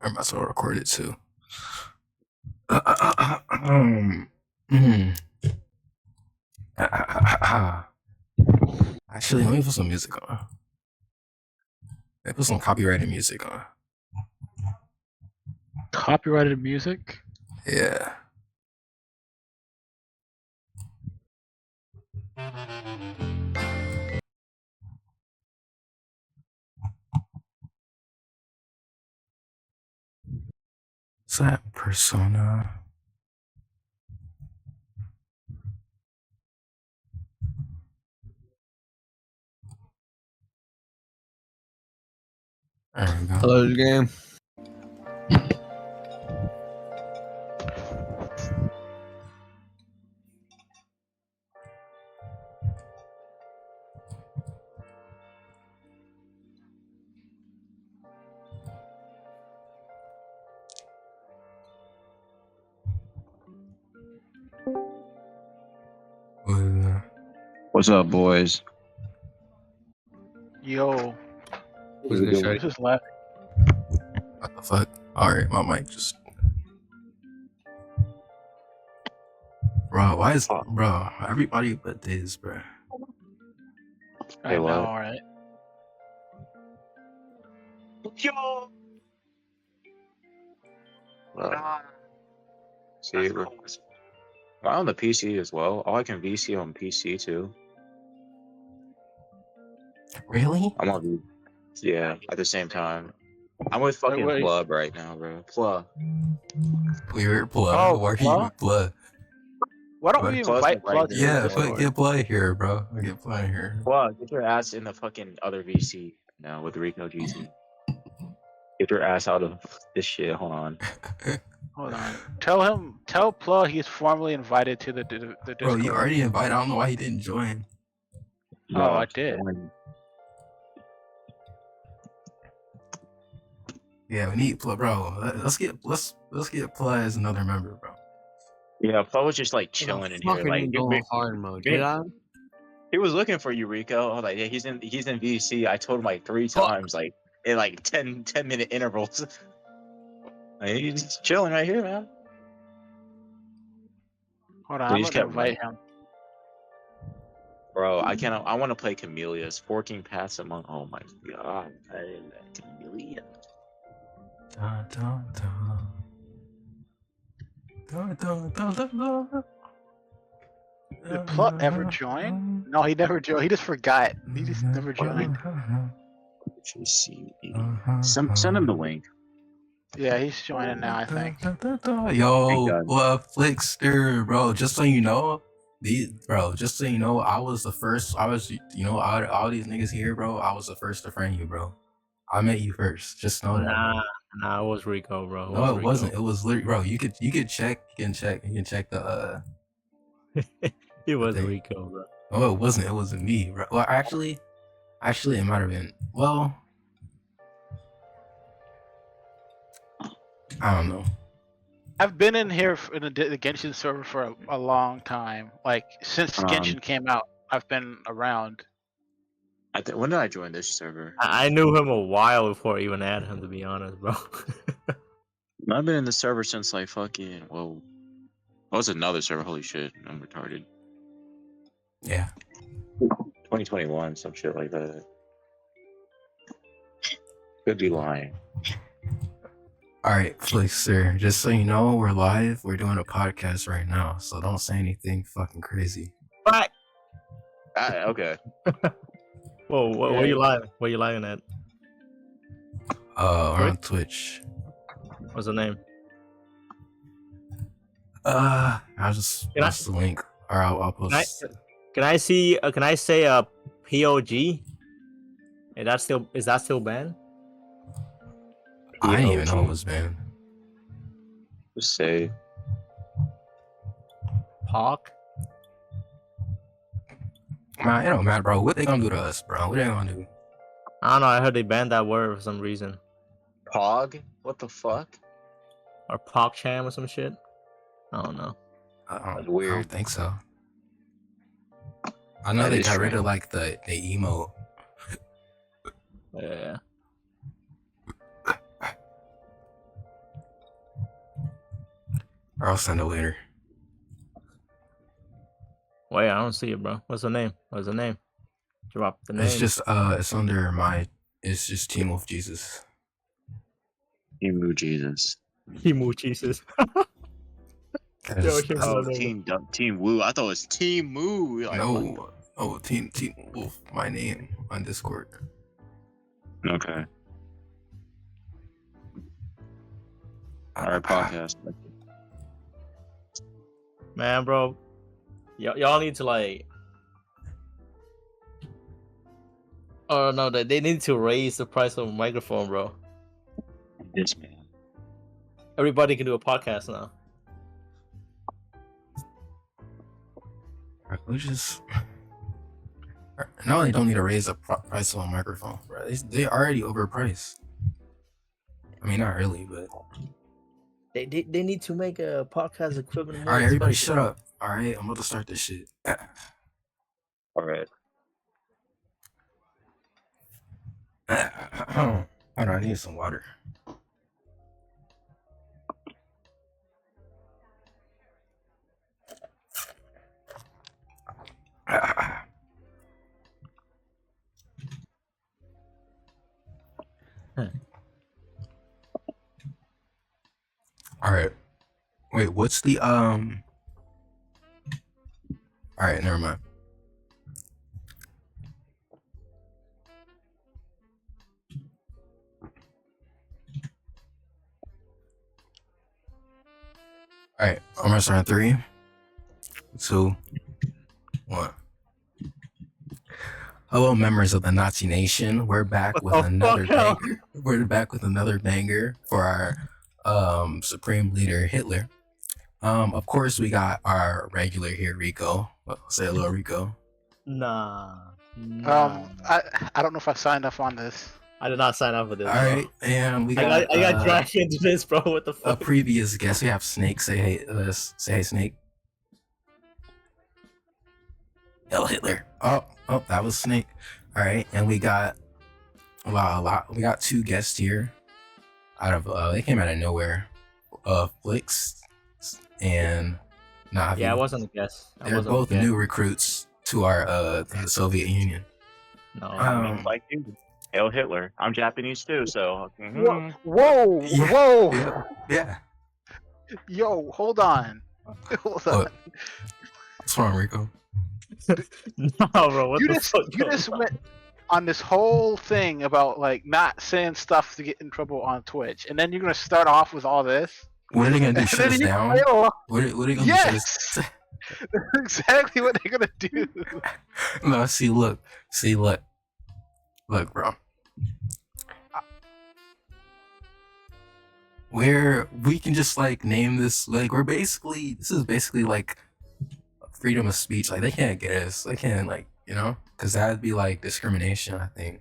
I might as well record it too. mm. Actually, let me put some music on. Let me put some copyrighted music on. Copyrighted music? Yeah. What's that? Persona? There we go. Hello, game. What's up, boys? Yo, Who's good, Shreddy? this is laughing. What the fuck? Alright, my mic just. Bro, why is. Bro, everybody but this, bro. I Hey, know, what? alright. Yo! See, we're on the PC as well. Oh, I can VC on PC too. Really? I'm on yeah, at the same time. I'm with fucking Wait. Plub right now, bro. Plub. Weird blood. Oh, Why are you Plug? with blood? Why don't But- we Plus, invite like, Plug right to here. Yeah, the fuck, Discord? get blood here, bro. Get blood here. Plug, get your ass in the fucking other VC now with Rico GT. Get your ass out of this shit. Hold on. Hold on. Tell Plug he's formally invited to the Discord. Bro, you already invited. I don't know why he didn't join. Oh, I did. Yeah, we need Plug, bro. Let's get Plug as another member, bro. Yeah, Plug was just like chilling in here. Fucking Like, going hard mode. Did I? he was looking for you, Rico. I was like, yeah, he's in VC. I told him like 3 times, like in like 10-minute intervals. Like, he's just chilling right here, man. Hold on, We I'm just gonna kept invite him. Bro, I cannot. I want to play Camellias. 14 paths among. Oh my god, Camellia. Dun, dun, dun. Dun, dun, dun, dun, dun. Did Plug ever join? No, he never joined. He just forgot. He just never joined. Send him the link. Yeah, he's joining now, I think. Yo, Flickster, bro. Just so you know, I was the first. I was, all these niggas here, bro. I was the first to friend you, bro. I met you first. Just know that. Nah, it was Rico, bro. No, it wasn't. It was literally, bro. You can check. You can check the. It was thing. Rico, bro. No, it wasn't. It wasn't me, bro. Well, actually, it might have been. Well, I don't know. I've been in here in the Genshin server for a long time. Like since Genshin came out, I've been around. When did I join this server? I knew him a while before I even had him, to be honest, bro. I've been in the server since like fucking. Whoa. Oh, it's another server. Holy shit, I'm retarded. Yeah. 2021, some shit like that. Could be lying. All right, Flickster. Just so you know, we're live. We're doing a podcast right now, so don't say anything fucking crazy. But Okay. whoa, what are you lying? What are you lying at? We're on Twitch. What's the name? I'll just post the link, or I'll post. Can I see? Can I say POG? Is that still banned? I didn't even know it was banned. Just say. POG? Man, it don't matter, bro. What they gonna do to us, bro? What they gonna do? I don't know. I heard they banned that word for some reason. Pog? What the fuck? Or PogChamp or some shit. I don't know. That's weird. I don't think so. I know they got rid of like the emote. Yeah. I'll send it later. Wait, I don't see it, bro. What's the name? What's the name? Drop the name. It's just it's under my. It's just Team Wolf Jesus. Emu Jesus. Emu Jesus. That Yo, is- Team Oh, Wolf. Team Woo. I thought it was Team Moo. Like, no, oh Team Wolf. My name on Discord. Okay. All right, podcast. Man, bro. Y'all need to like. Oh no, they need to raise the price of a microphone, bro. This man. Everybody can do a podcast now. We just. No, they don't need to raise the price of a microphone, bro. They already overpriced. I mean, not really, but. They need to make a podcast equivalent. All right, everybody, shut up. All right, I'm about to start this shit. All right. Hold on, I need some water. All right. Wait, what's the All right, never mind. All right, I'm gonna start in 3, 2, 1. Hello, members of the Nazi Nation. We're back with another banger. We're back with another banger for our supreme leader Hitler. Of course, we got our regular here, Rico. Say hello, Rico. Nah. I don't know if I signed up on this. I did not sign up for this. All right, and we got I got dragged into this, bro. What the a fuck? previous guest. We have Snake. Say hey, say hey, Snake. Hell, Hitler. Oh, that was Snake. All right, and we got we got 2 guests here. Out of they came out of nowhere. Flix and Navi. Yeah, I wasn't a guess. They're both new recruits to our the Soviet Union. No. Like you. Hail Hitler. I'm Japanese too, so. Mhm. Whoa! Yeah. Whoa! Yeah. Yo, hold on. Hold on. What? What's wrong, Rico? No, bro. What You the just fuck? you just went on this whole thing about like not saying stuff to get in trouble on Twitch, and then you're gonna start off with all this. What are they gonna do? And Shut then us you- down? Yo, What are they gonna do? yes, Shut us- that's exactly what they're gonna do. No, see, look, bro. We can just like name this like this is basically like freedom of speech. Like they can't get us. They can't like because that'd be like discrimination. I think.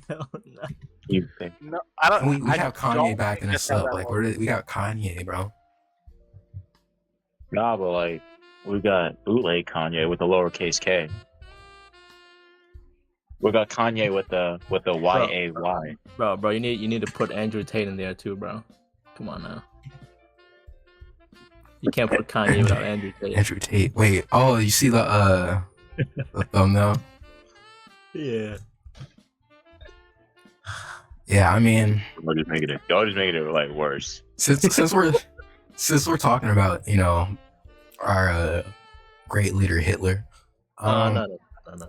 Hell no. You think? No, I don't. And we I have Kanye don't backing think us that's how up. that Like works. we got Kanye, bro. Nah, but like, we got bootleg Kanye with the lowercase K. We got Kanye with the Y-A-Y. Bro, you need to put Andrew Tate in there too, bro. Come on now. You can't put Kanye without Andrew Tate. Andrew Tate. Wait. Oh, you see the thumbnail? Yeah. Yeah. I mean, Y'all just making it like worse. since we're talking about our great leader Hitler. No.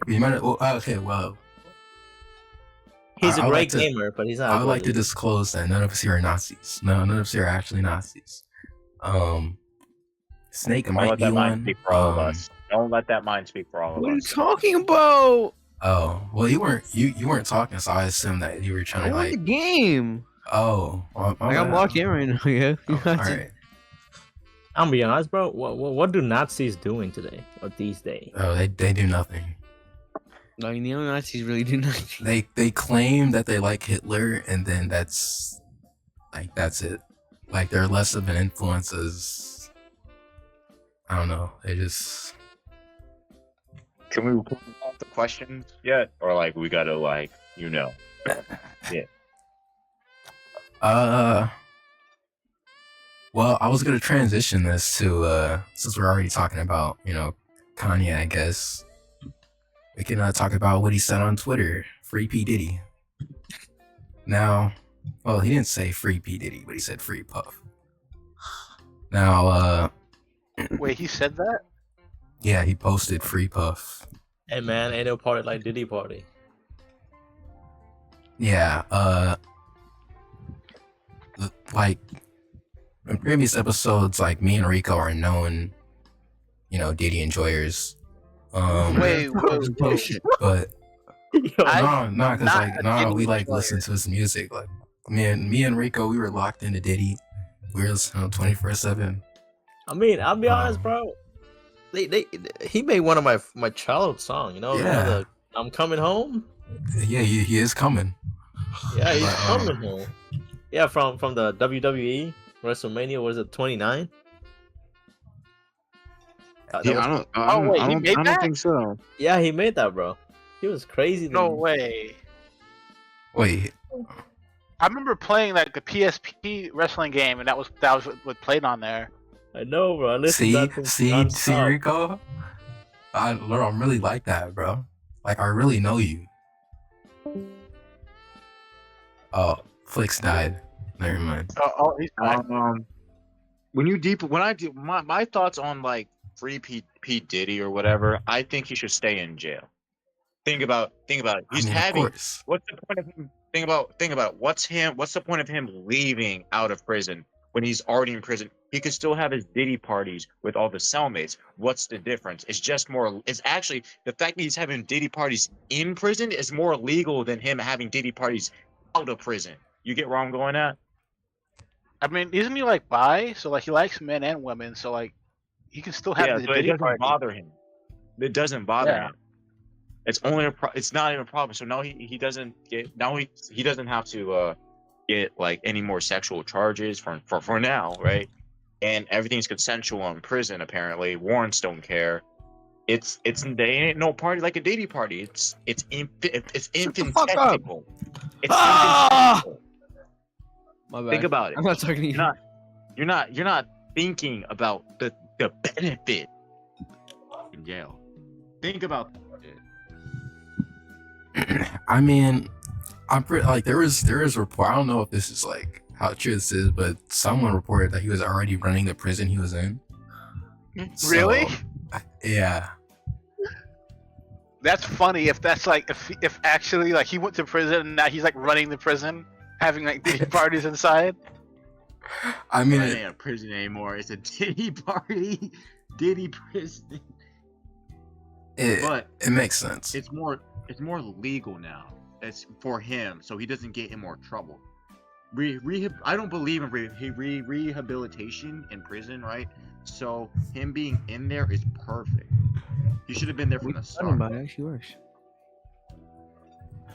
You might. Well, okay. Well, He's a I would great like to- gamer, but he's not. I would like to disclose that none of us here are Nazis. No, none of us here are actually Nazis. Snake Don't might let be that mind one. speak for all of us. Don't let that mind speak for all of What are you us. talking about? Oh, well, you weren't talking, so I assumed that you were trying I to want the like. game. Oh, well, my Like I'm bad. locked in right now. Yeah. Oh, all right. I'm gonna be honest, bro. What do Nazis doing today or these days? Oh, they do nothing. Like neo-Nazis really do nothing. They claim that they like Hitler, and then that's it. Like they're less of an influence as I don't know. They just Can we put off the questions yet? Or like, we gotta like, Well, I was gonna transition this to since we're already talking about Kanye, I guess we can talk about what he said on Twitter. Free P Diddy. Now, well, he didn't say free P Diddy, but he said free Puff. Now, Wait, he said that? yeah, he posted free Puff. Hey man, ain't no party like Diddy party. Yeah, like in previous episodes, like me and Rico are known, Diddy enjoyers. Wait. But Diddy we like enjoyer. listen to his music. Like me and Rico, we were locked into Diddy. We were listening 24/7. I mean, I'll be honest, bro. He made one of my childhood song. Yeah. I'm coming home. Yeah, he is coming. Yeah, he's But, coming home. Yeah, from the WWE WrestleMania, was it 29? I don't think so. Yeah, he made that, bro. He was crazy. No way. Wait, I remember playing like the PSP wrestling game, and that was what played on there. I know, bro. I listened see, to that thing see, nonstop. Rico. I'm really like that, bro. Like I really know you. Oh, Flix died. Never mind. Oh, he's back. When I do my thoughts on like free P Diddy or whatever, I think he should stay in jail. Think about it. He's Of having. course. What's the point of him? Think about it. What's the point of him leaving out of prison when he's already in prison? He could still have his Diddy parties with all the cellmates. What's the difference? It's just more. It's actually the fact that he's having Diddy parties in prison is more legal than him having Diddy parties out of prison. You get where I'm going at? I mean, isn't he like bi? So like he likes men and women. So like he can still have Yeah, the so it Diddy doesn't party. bother him. It doesn't bother Yeah. him. It's only it's not even a problem. So now he doesn't get he doesn't have to get like any more sexual charges for now, right? And everything's consensual in prison apparently. Warrants don't care. They ain't no party like a Diddy party. It's infantestical. It's Ah! infantestical. My bad. Think about it. I'm not talking to you. You're not thinking about the benefit in jail. Think about that. I mean, I'm pretty like there is report. I don't know if this is like how true this is, but someone reported that he was already running the prison he was in. Really? So, yeah. That's funny. If that's like if actually like he went to prison and now he's like running the prison, having like Diddy parties inside. I mean, It ain't a prison anymore. It's a Diddy party, Diddy prison. But it makes sense. it's more legal now. It's for him, so he doesn't get in more trouble. I don't believe in rehabilitation in prison, right? So him being in there is perfect. He should have been there from the Talking start. about it actually works.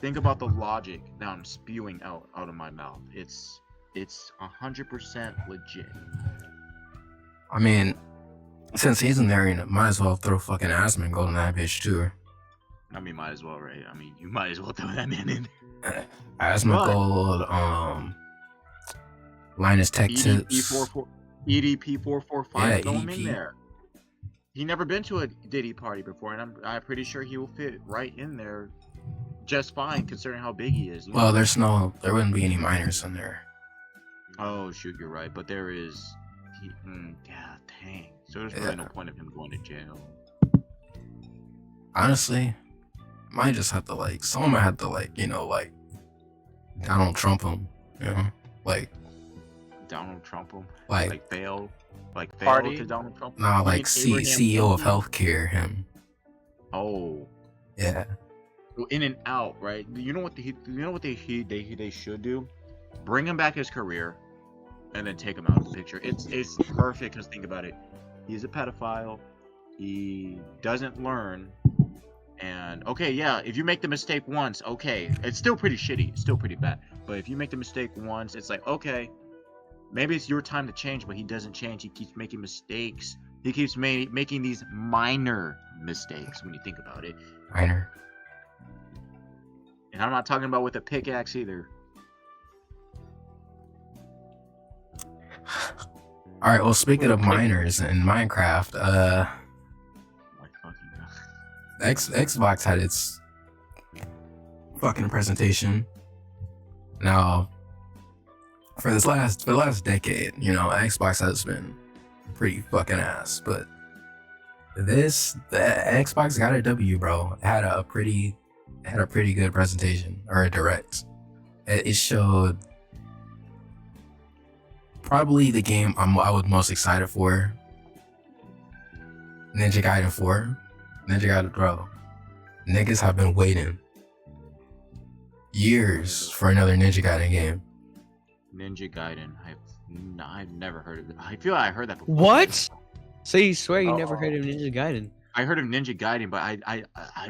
Think about the logic that I'm spewing out of my mouth. It's 100% legit. I mean, since he's in there, you might as well throw fucking Asman Gold in that bitch too. I mean, might as well, right? I mean, you might as well throw that man in there. Asman But- Gold, Linus Tech Tips. EDP 445. Yeah, Throw him in EDP. there. He never been to a Diddy party before, and I'm pretty sure he will fit right in there, just fine considering how big he is. Well, there wouldn't be any minors in there. Oh shoot, you're right, but there is. Yeah, dang. So there's really no point of him going to jail. Honestly, might just have to someone might have to Donald Trump him, like Donald Trump him, like fail Party? to Donald Trump. nah, You like mean Abraham CEO of Lincoln? healthcare him. Oh, Yeah, in and out, right? You know what they should do? Bring him back his career, and then take him out of the picture. It's perfect because think about it. He's a pedophile. He doesn't learn. And okay, yeah, if you make the mistake once, okay, it's still pretty shitty. It's still pretty bad. But if you make the mistake once, it's like, okay, maybe it's your time to change, but he doesn't change. He keeps making mistakes. He keeps making these minor mistakes when you think about it. minor. And I'm not talking about with a pickaxe either. All right. Well, speaking of miners in Minecraft, My fucking God. Xbox had its fucking presentation. Now, for the last decade, you know, Xbox has been pretty fucking ass, but the Xbox got a W, bro. It had a pretty good presentation, or a direct. It showed probably the game I was most excited for. Ninja Gaiden 4. Ninja Gaiden, bro. Niggas have been waiting years for another Ninja Gaiden game. Ninja Gaiden. I've never heard of it. I feel like I heard that before. What? So you swear you never heard of Ninja Gaiden? I heard of Ninja Gaiden, but I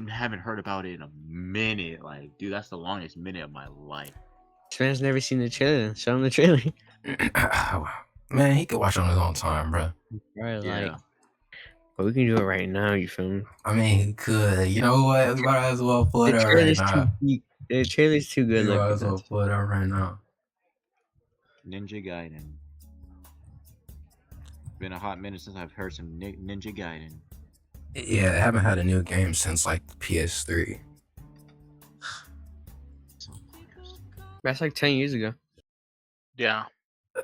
haven't heard about it in a minute. Like, dude, that's the longest minute of my life. This man's never seen the trailer. Show him the trailer. Man, he could watch on his own time, bro. Right, Yeah. like, but we can do it right now. You feel me? I mean, he could. You know what? We might as well pull it The up right trailer's now. the trailer's too We good. might Like, as well pull it up right now. Ninja Gaiden. Been a hot minute since I've heard some Ninja Gaiden. Yeah, I haven't had a new game since like PS3. that's like 10 years ago. Yeah.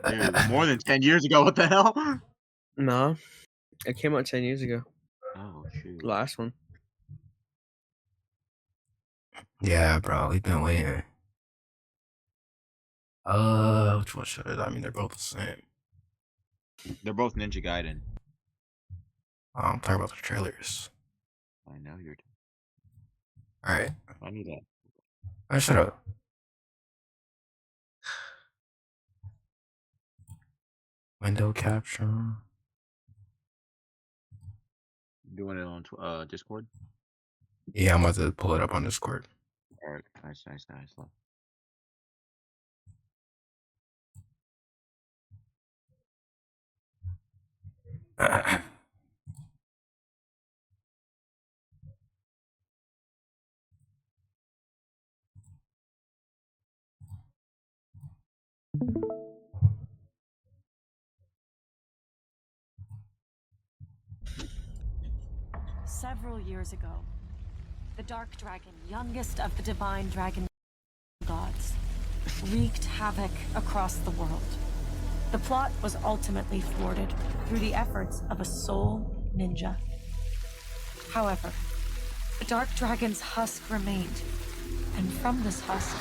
Dude, more than 10 years ago. What the hell? No, it came out 10 years ago. Oh shoot. Last one. Yeah, bro, we've been waiting. Which one should it? I mean, they're both the same. They're both Ninja Gaiden. I'm talking about the trailers. I know you're. All right, I knew that. shut up. Window capture. Doing it on Discord. Yeah, I'm about to pull it up on Discord. All right, nice. Love. Several years ago, the Dark Dragon, youngest of the divine dragon gods, wreaked havoc across the world. The plot was ultimately thwarted through the efforts of a sole ninja. However, the Dark Dragon's husk remained, and from this husk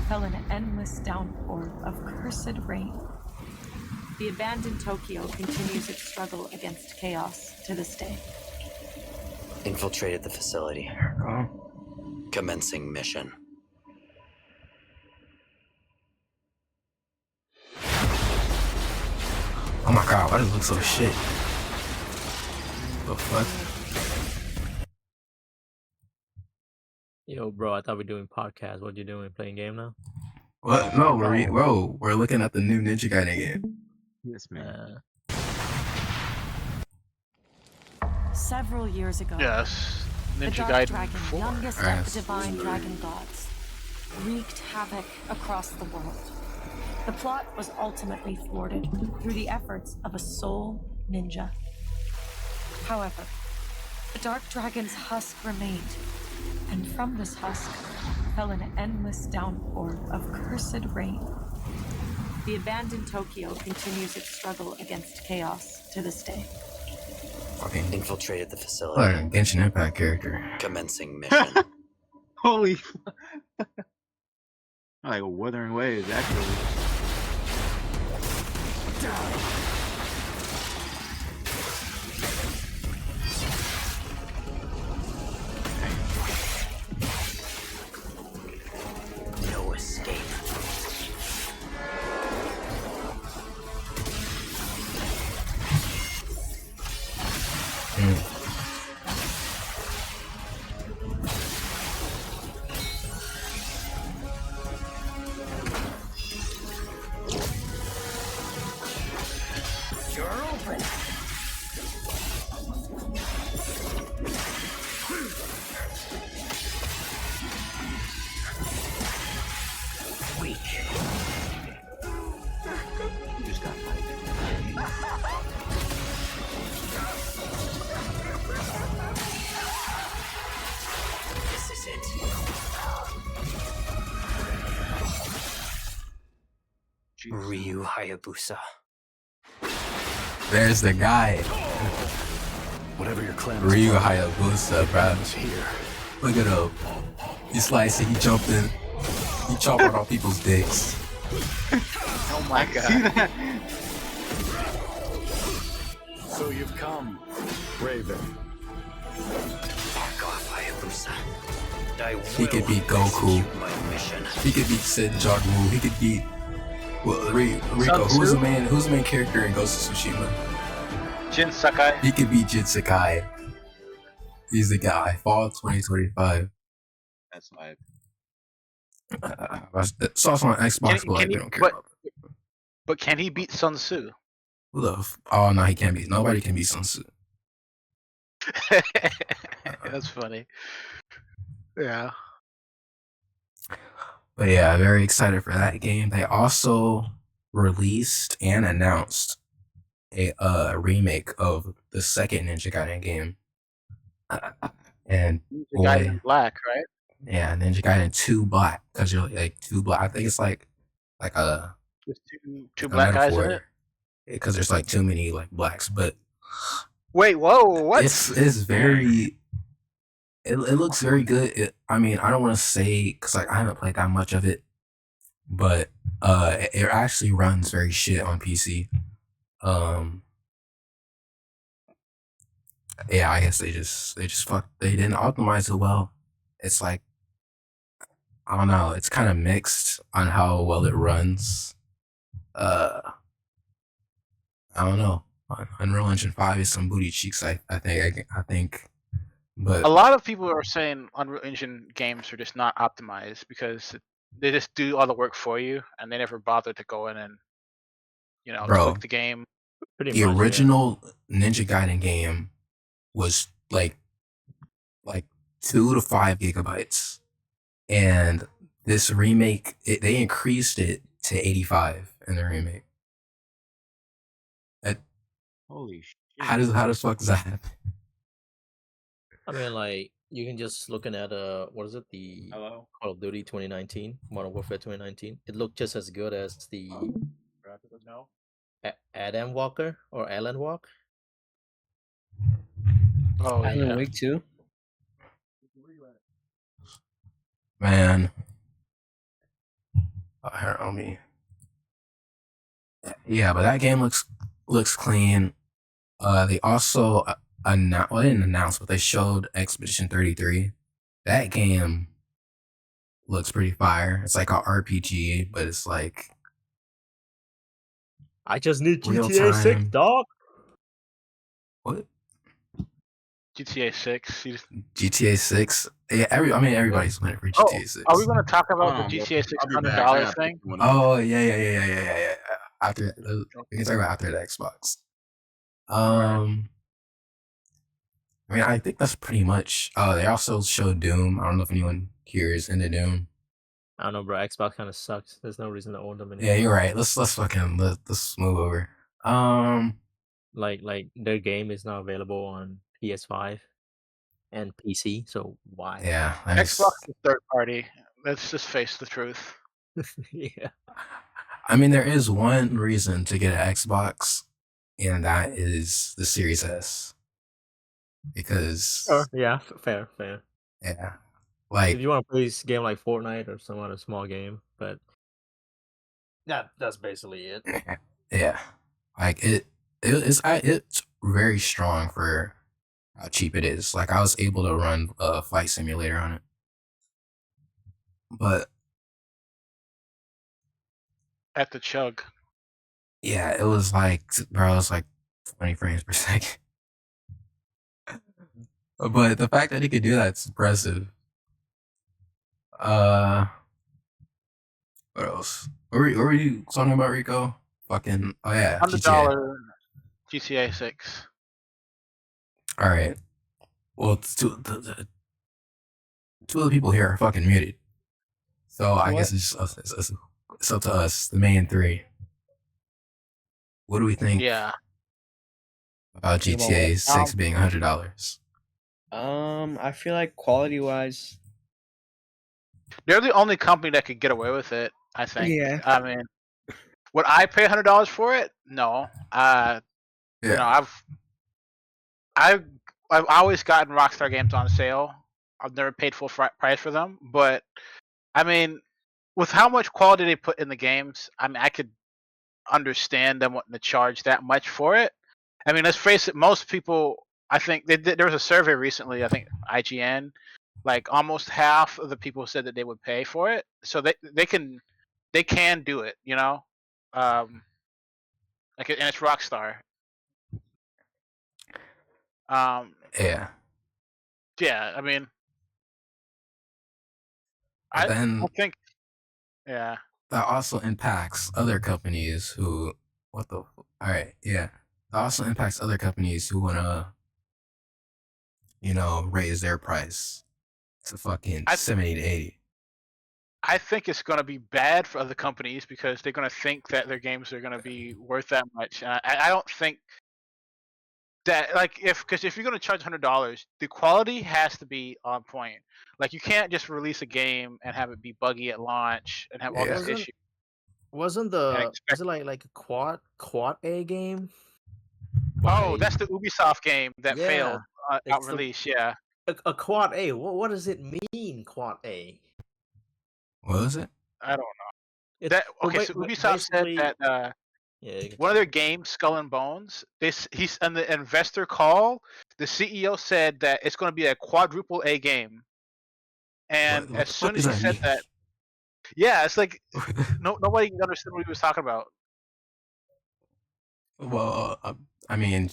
fell an endless downpour of cursed rain. The abandoned Tokyo continues its struggle against chaos to this day. Infiltrated the facility. Commencing mission. Oh my god, why does it look so shit? The fuck? Yo, bro, I thought we were doing podcast. What you doing? Playing game now? What? No, we're looking at the new Ninja Gaiden game. Yes, man. Several years ago, Yes. the Ninja Dark Gaiden Dragon, 4. youngest Alright. of the divine dragon gods, wreaked havoc across the world. The plot was ultimately thwarted through the efforts of a sole ninja. However, the Dark Dragon's husk remained, and from this husk fell an endless downpour of cursed rain. The abandoned Tokyo continues its struggle against chaos to this day. Fucking Infiltrated the facility. like a Genshin Impact character. Commencing mission. Holy. Like a Wuthering Waves, actually. No escape. You're open. Weak. You just got fight. This is it. Ryu Hayabusa. There's the guy. Whatever your clan Ryu Hayabusa, bro. here. Look at him. He slicing, he jumping, he chopping off people's dicks. Oh my god. See that? So you've come, Raven. Back off, Hayabusa. He could beat Goku. My mission. He could beat Sid Jarmu. He could beat Rico. Who's the main character in Ghost of Tsushima? Jin Sakai. He could beat Jin Sakai. He's the guy. Fall 2025. That's live. It's also on Xbox, but like, we don't care about it. But can he beat Sun Tzu? Who the oh no, he can't beat. Nobody can beat Sun Tzu. That's funny. Yeah. But yeah, very excited for that game. They also released and announced a remake of the second Ninja Gaiden game. And The guy in black, right? yeah, Ninja Gaiden 2 Black, because you're like 2 Black. I think it's like a There's two black guys in it. because there's like too many like blacks. But Wait, whoa, what? it's very. It looks very good. I mean, I don't want to say because like I haven't played that much of it, but it actually runs very shit on PC. Yeah, I guess they just they didn't optimize it well. It's like I don't know. It's kind of mixed on how well it runs. I don't know. Unreal Engine 5 is some booty cheeks. I think. But A lot of people are saying Unreal Engine games are just not optimized because they just do all the work for you and they never bother to go in and, Bro. tweak the game. Pretty the much, yeah. original Ninja Gaiden game was like 2 to 5 gigabytes, and this remake they increased it to 85 in the remake. Holy shit. How does fuck does that happen? I mean, like you can just looking at what is it, the Hello? Call of Duty 2019, Modern Warfare 2019. It looked just as good as the Adam Walker or Alan Walk. Oh, Alan yeah. Wake 2. Man, here on me. Yeah, but that game looks clean. They also they didn't announce, but they showed Expedition 33. That game looks pretty fire. It's like a RPG, but it's like I just need Real GTA 6, time. dog. what? GTA 6. GTA 6. Yeah, everybody's waiting for GTA 6. Are we going to talk about Hold on, the bro. GTA I'll be back. I $600 got thing? one. Oh yeah. After we can talk about after the Xbox. I mean, I think that's pretty much. They also showed Doom. I don't know if anyone here is into Doom. I don't know, bro. Xbox kind of sucks. There's no reason to own them anymore. Yeah, you're right. Let's move over. Like their game is now available on PS5 and PC. So why? Yeah, that's- Xbox is third party. Let's just face the truth. Yeah. I mean, there is one reason to get an Xbox, and that is the Series S. Because Yeah. Fair. yeah, like If you want to play this game like Fortnite or some other small game, but that's basically it. yeah, like it's very strong for how cheap it is. Like I was able to run a Flight Simulator on it, but At the chug. yeah, it was like 20 frames per second. But the fact that he could do that's impressive. What else? What were you talking about, Rico? Fucking oh yeah, GTA. $100 GTA 6. All right. Well, the two of the people here are fucking muted, so I guess it's up to us, the main three. What do we think Yeah. about Think about GTA what? 6 being $100? I feel like quality wise, They're the only company that could get away with it. I think. yeah. I mean, would I pay $100 for it? No. You know, Yeah. I've always gotten Rockstar games on sale. I've never paid full price for them, but I mean, with how much quality they put in the games, I mean, I could understand them wanting to charge that much for it. I mean, let's face it, most people, I think there was a survey recently, I think IGN, like almost half of the people said that they would pay for it. So they can do it, you know? Like, and it's Rockstar. Yeah. Yeah, I mean, But I then think, yeah. that also impacts other companies who, all right, yeah. That also impacts other companies who wanna, raise their price to fucking 70 to 80. I think it's going to be bad for other companies because they're going to think that their games are going to be worth that much. And I don't think that, like, because if you're going to charge $100, the quality has to be on point. Like, you can't just release a game and have it be buggy at launch and have all Yeah. these issues. Wasn't And was it like a quad A game? Oh, that's the Ubisoft game that Yeah, failed out it's the- release. Yeah. a quad A. What does it mean, quad A? What was it? I don't know. It's So Ubisoft said that one of their games, Skull and Bones, he's on the investor call. The CEO said that it's going to be a quadruple A game, and What as the soon fuck as does he that said that, yeah, it's like nobody understood what he was talking about. Well, I mean,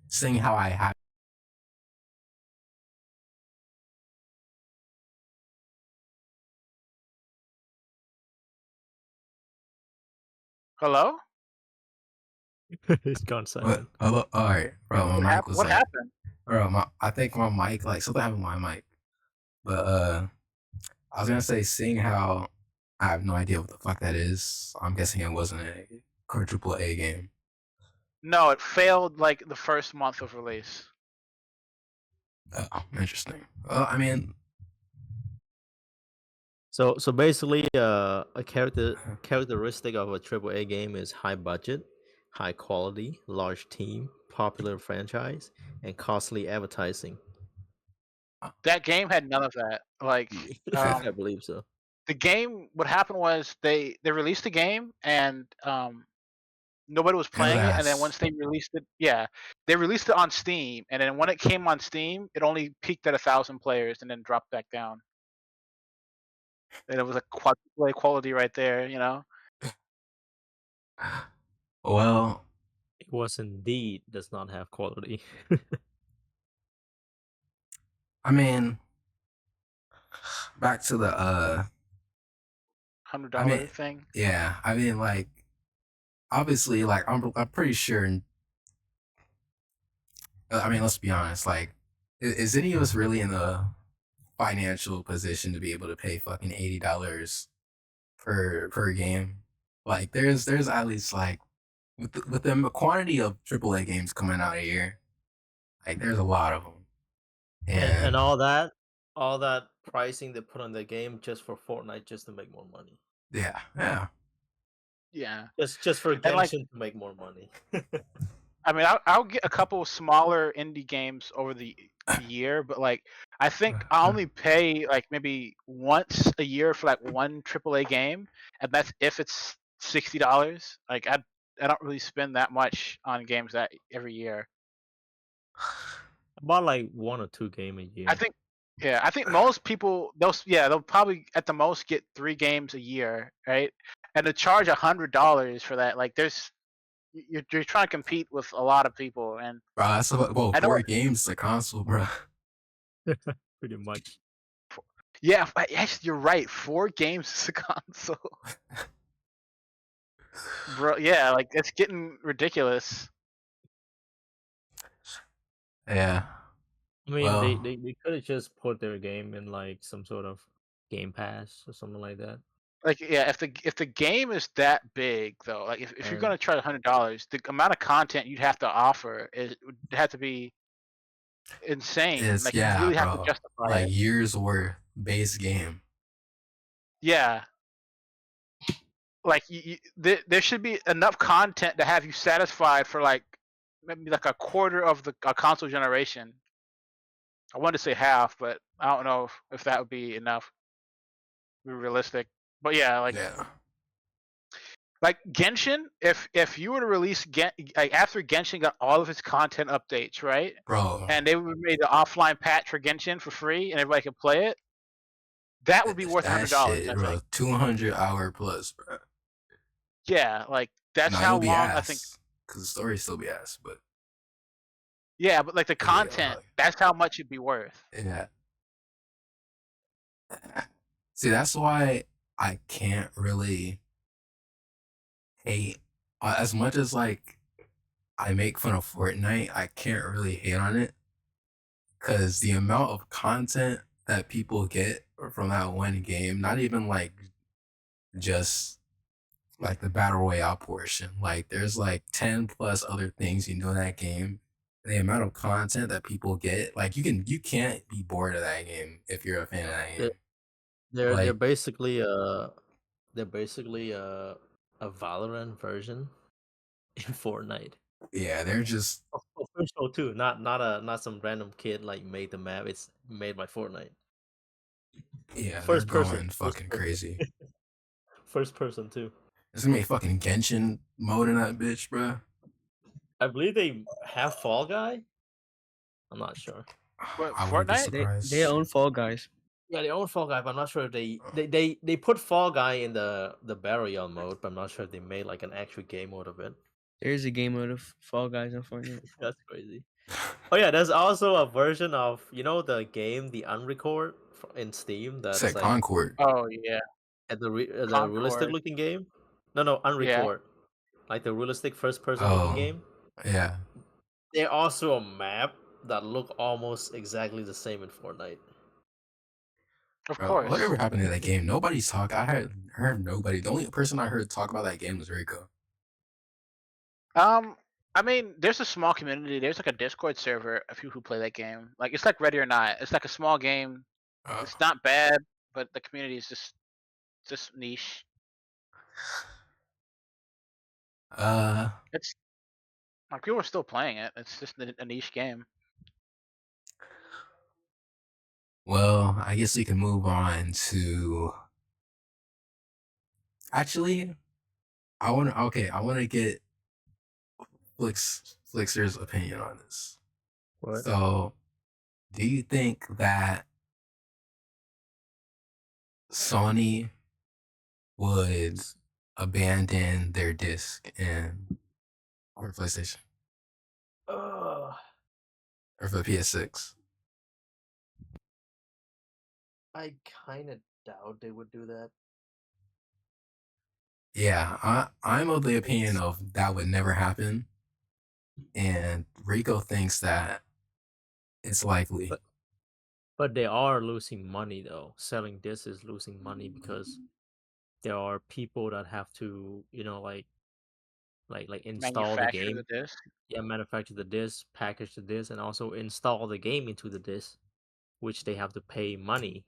seeing how I have. Hello? It's gone What? silent. All right, bro. My mic was What like, happened? bro. I think my mic, like something happened with my mic. But I was gonna say, seeing how I have no idea what the fuck that is, I'm guessing it wasn't a quadruple A game. No, it failed like the first month of release. Oh, interesting. Well, I mean, So basically, a characteristic of a AAA game is high budget, high quality, large team, popular franchise, and costly advertising. That game had none of that. Like, I believe so. the game, what happened was they released the game and nobody was playing it, and then once they released it, they released it on Steam, and then when it came on Steam, it only peaked at 1,000 players and then dropped back down. And it was a quadruple quality right there, you know. well, It was indeed does not have quality. I mean, back to the $100 thing. Yeah, I mean, like, obviously, like, I'm pretty sure. I mean, let's be honest. Like, is any of us really in the financial position to be able to pay fucking $80 per game? Like, there's at least like with the quantity of AAA games coming out a year, like there's a lot of them. And all that pricing they put on the game just for Fortnite just to make more money. Yeah. Yeah. Just for And, like, Genshin to make more money. I mean, I'll get a couple of smaller indie games over the year, but like I think I only pay like maybe once a year for like one AAA game, and that's if it's $60. Like I don't really spend that much on games that every year. About like 1 or 2 game a year. I think most people they'll probably at the most get 3 games a year, right? And to charge $100 for that, like you're trying to compete with a lot of people, and bro, that's about 4 games a console, bro. Pretty much. Yeah, actually, you're right. 4 games is a console, bro. Yeah, like it's getting ridiculous. Yeah. I mean, Well, they could have just put their game in like some sort of Game Pass or something like that. Like, yeah, if the game is that big though, like if you're gonna charge $100, the amount of content you'd have to offer would have to be insane. It's Like you yeah, really have to bro. justify Like it. years worth base game. Yeah, like there should be enough content to have you satisfied for like maybe like a quarter of the console generation. I wanted to say half, but I don't know if that would be enough. Be realistic, but yeah, Yeah, like Genshin. If you were to release like after Genshin got all of its content updates, right, bro. and they would made an offline patch for Genshin for free, and everybody could play it, that would be worth That $100. shit, I bro. think. 200 hour plus, bro. Yeah, like that's No, how it'll be long I think. ass. Cause the story still be ass, but Yeah, but like the it'll be content, that's how much it'd be worth. yeah. See, that's why I can't really hate as much as like I make fun of Fortnite. I can't really hate on it because the amount of content that people get from that one game, not even like just like the battle royale portion. Like there's like 10 plus other things you can do in that game. The amount of content that people get, like you can't be bored of that game if you're a fan of that game. They're Like basically a Valorant version in Fortnite. yeah, they're just Official too, not some random kid like made the map. It's made by Fortnite. yeah, they're First person, going fucking crazy. first person too. There's gonna be a fucking Genshin mode in that bitch, bro. I believe they have Fall Guy. I'm not sure. What, I wouldn't be Fortnite? surprised. They own Fall Guys. Yeah, they own Fall Guy, but I'm not sure if they put Fall Guy in the Battle Royale mode, but I'm not sure if they made like an actual game mode of it. There is a game mode of Fall Guys on Fortnite. That's crazy. Oh yeah, there's also a version of the game The Unrecord in Steam that's It's like Concord. Oh yeah. at the realistic Concord. looking game. No, Unrecord, like the realistic first person Oh. looking game. Yeah. There's also a map that look almost exactly the same in Fortnite. Of Bro, course. whatever happened to that game? Nobody's talking. I heard nobody. The only person I heard talk about that game was Rico. I mean, there's a small community. There's like a Discord server of people who play that game. Like it's like Ready or Not. It's like a small game. It's not bad, but the community is just niche. It's like people are still playing it. It's just a niche game. Well, I guess we can move on to. Actually, I want to get Flixer's opinion on this. What? So, do you think that Sony would abandon their disc for PlayStation or for the PS6? I kind of doubt they would do that. Yeah, I'm of the opinion of that would never happen, and Rico thinks that it's likely. But they are losing money though. Selling this is losing money because there are people that have to, like install the game. The disc. Yeah, manufacture the disc, package the disc, and also install the game into the disc, which they have to pay money.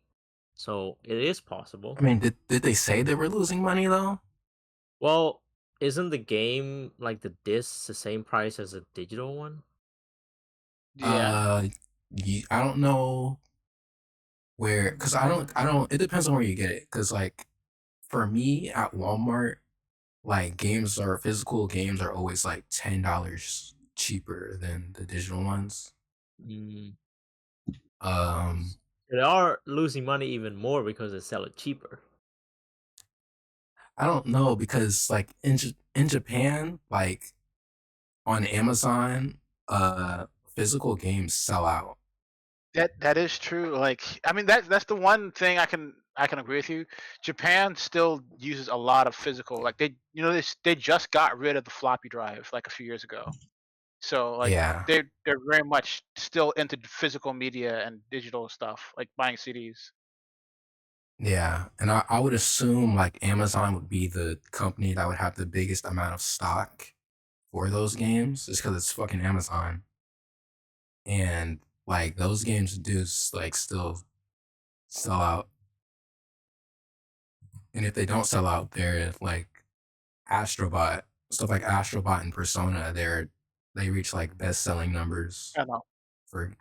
So it is possible. I mean, did they say they were losing money though? Well, isn't the game like the disc the same price as a digital one? Yeah. I don't know where, cause I don't. It depends on where you get it. Cause like, for me at Walmart, like physical games are always like $10 cheaper than the digital ones. They are losing money even more because they sell it cheaper. I don't know, because like in Japan, like on Amazon, physical games sell out. That is true. Like I mean that's the one thing I can agree with you. Japan still uses a lot of physical. Like they just got rid of the floppy drive like a few years ago. So like Yeah. they're very much still into physical media and digital stuff, like buying CDs. Yeah, and I would assume like Amazon would be the company that would have the biggest amount of stock for those games, just because it's fucking Amazon. And like those games do like still sell out. And if they don't sell out, they're like Astrobot, stuff like Astrobot and Persona, they reach like best selling numbers I know. for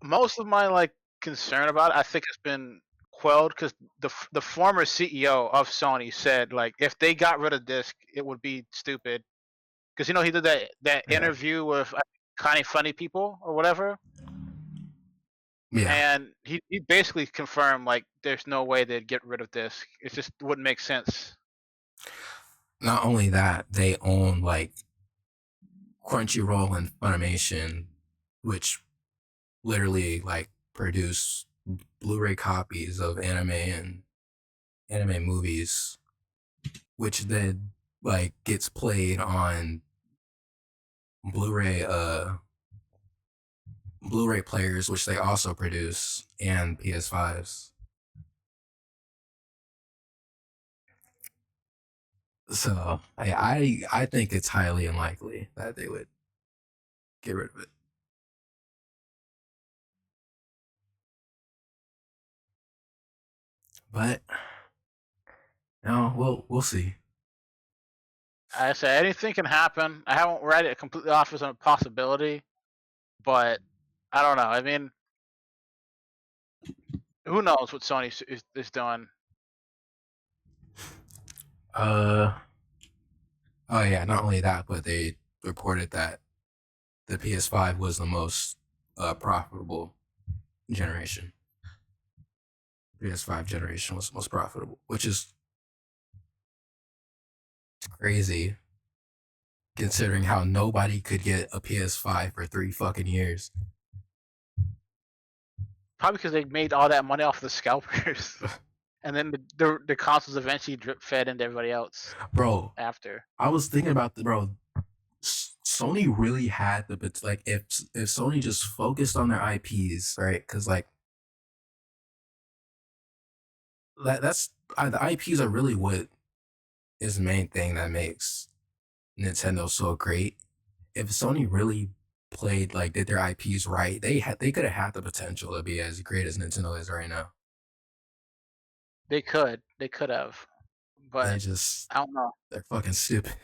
Most of my like concern about it, I think it's been quelled because the former CEO of Sony said like if they got rid of disc, it would be stupid. Because he did that Yeah. interview with Kind of Funny People or whatever, yeah. and he basically confirmed like there's no way they'd get rid of disc. It just wouldn't make sense. Not only that, they own like Crunchyroll and Funimation, which literally like produce Blu-ray copies of anime and anime movies, which then like gets played on Blu-ray Blu-ray players, which they also produce, and PS5s. So I think it's highly unlikely that they would get rid of it. But no, we'll see. I said anything can happen. I haven't read it completely off as a possibility, but I don't know. I mean, who knows what Sony is doing? Oh yeah, not only that, but they reported that the PS5 was the most profitable generation. PS5 generation was the most profitable, which is crazy considering how nobody could get a PS5 for 3 fucking years. Probably because they made all that money off the scalpers, and then the consoles eventually drip fed into everybody else. Bro, after I was thinking about Sony really had like if Sony just focused on their IPs, right? Because like that's the IPs are really what is the main thing that makes Nintendo so great. If Sony really played like did their IPs right, they could have had the potential to be as great as Nintendo is right now. They could have, but They just I don't know. They're fucking stupid.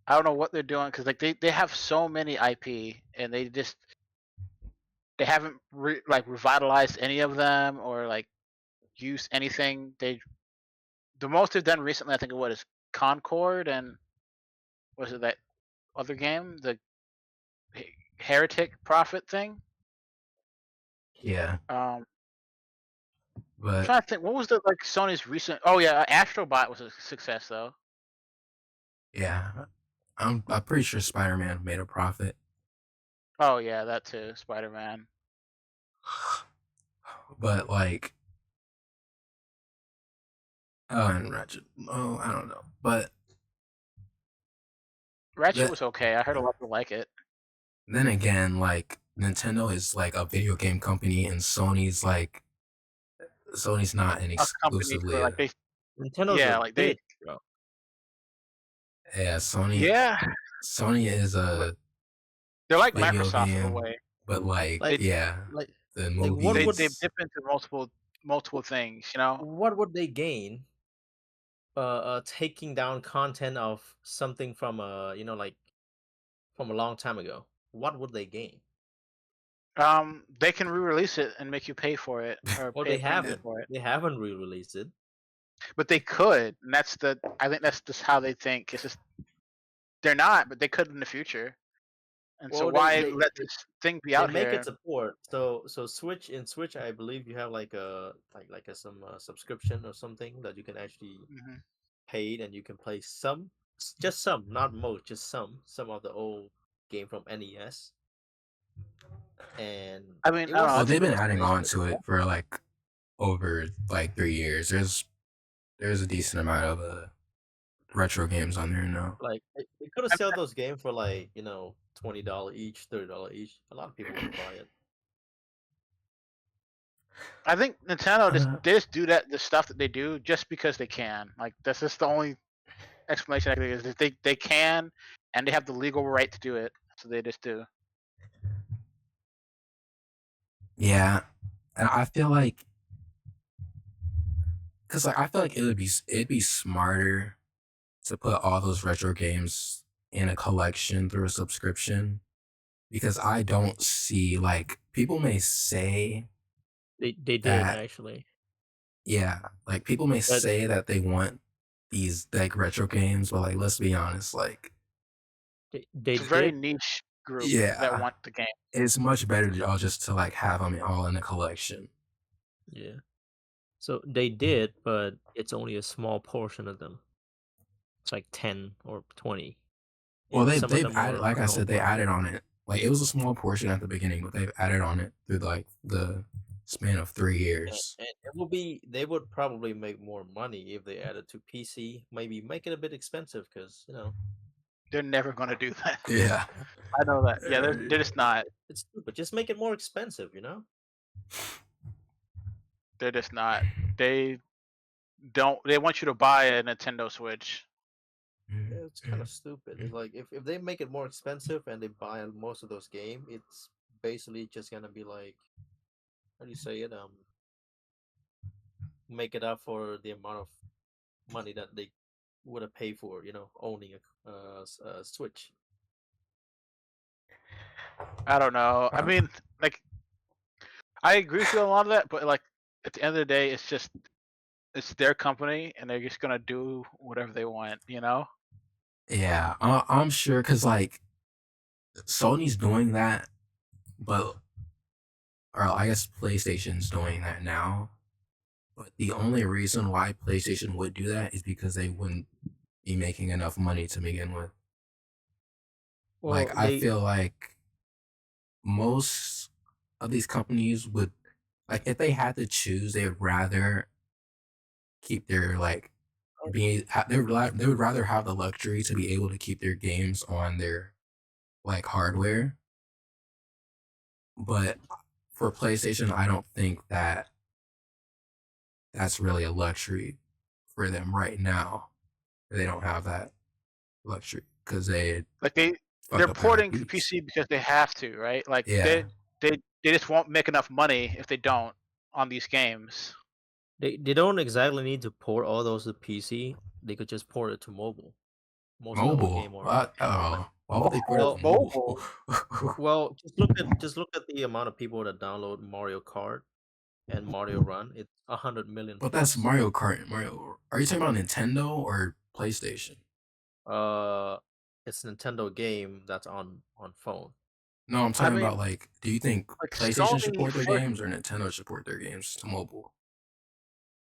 I don't know what they're doing because like they have so many IP and they haven't revitalized any of them or like used anything. The most they've done recently, I think, is Concord and was it that other game, the Heretic Prophet thing? Yeah. I'm But trying to think, what was the like Sony's recent? Oh yeah, Astrobot was a success though. yeah, I'm pretty sure Spider-Man made a profit. Oh yeah, that too, Spider-Man. But like, and Ratchet, I don't know. But Ratchet was okay. I heard a lot of people like it. Then again, like Nintendo is like a video game company, and Sony's not an exclusively. Like they, Nintendo's yeah, a like they, bitch, bro. Yeah, Sony. Yeah, Sony is a. they're like video Microsoft in a game, way. but like Like- the like, movie. what They would- dip into multiple things, you know. What would they gain? Taking down content of something from like from a long time ago. What would they gain? They can re-release it and make you pay for it, or Well, pay they a premium haven't. for it. They haven't re-released it. But they could, and I think that's just how they think. It's just they're not, but they could in the future. And so Well, why they- let this thing be They out make here? it support. So Switch, I believe you have like a some subscription or something that you can actually Mhm. pay, and you can play just some, not most, just some of the old game from NES. And I mean, it I don't was- know. Oh, they've been it was adding nice on to to it for like over like 3 years. There's a decent amount of retro games on there now. Like they could have sold those games for like $20 each, $30 each. A lot of people would buy it. I think Nintendo they just do the stuff that they do just because they can. Like that's just the only explanation I can give is that they can and they have the legal right to do it, so they just do. Yeah, and I feel like, cause like I feel like it'd be smarter to put all those retro games in a collection through a subscription, because I don't see, like, people may say They did that, actually. yeah, like people may But say that they want these like retro games, but like let's be honest, like they It's a very did. niche group that yeah, want the game. it's much better to all just to like have them all in a collection. Yeah. So they did, but it's only a small portion of them. It's like 10 or 20. Well, And some of they've them added, like I said, they online. added on it. Like it was a small portion at the beginning, but they've added on it through like the span of 3 And, years. and it will be they would probably make more money if they added to PC. Maybe make it a bit expensive because They're never going to do that. Yeah. I know that. Yeah, they're just not. it's stupid. Just make it more expensive. They're just not. They don't. They want you to buy a Nintendo Switch. Yeah, it's kind of stupid. It's like if they make it more expensive and they buy most of those games, it's basically just gonna be like, how do you say it? Make it up for the amount of money that they would have paid for, owning a Switch. I don't know. I mean, like, I agree with you on a lot of that, but like at the end of the day, it's their company, and they're just gonna do whatever they want. Yeah, I'm sure, cause like Sony's doing that, but or I guess PlayStation's doing that now. But the only reason why PlayStation would do that is because they wouldn't be making enough money to begin with. Well, Like I feel like most of these companies would, like, if they had to choose, they would rather keep their like they would rather have the luxury to be able to keep their games on their like hardware. But for PlayStation, I don't think that that's really a luxury for them right now. They don't have that luxury because They're fucked up their porting to IPs. PC because they have to, right? Like Yeah. they just won't make enough money if they don't on these games. They don't exactly need to port all those to PC. They could just port it to mobile. Most of the Mobile? game What? Why would they put it Well, on mobile? well, just look at the amount of people that download Mario Kart and Mario Run. It's 100 million. But that's Mario Kart. Mario. Are you talking about Nintendo or PlayStation? It's a Nintendo game that's on phone. No, I'm talking about like, do you think like PlayStation Sony should port their for- games or Nintendo should port their games to mobile?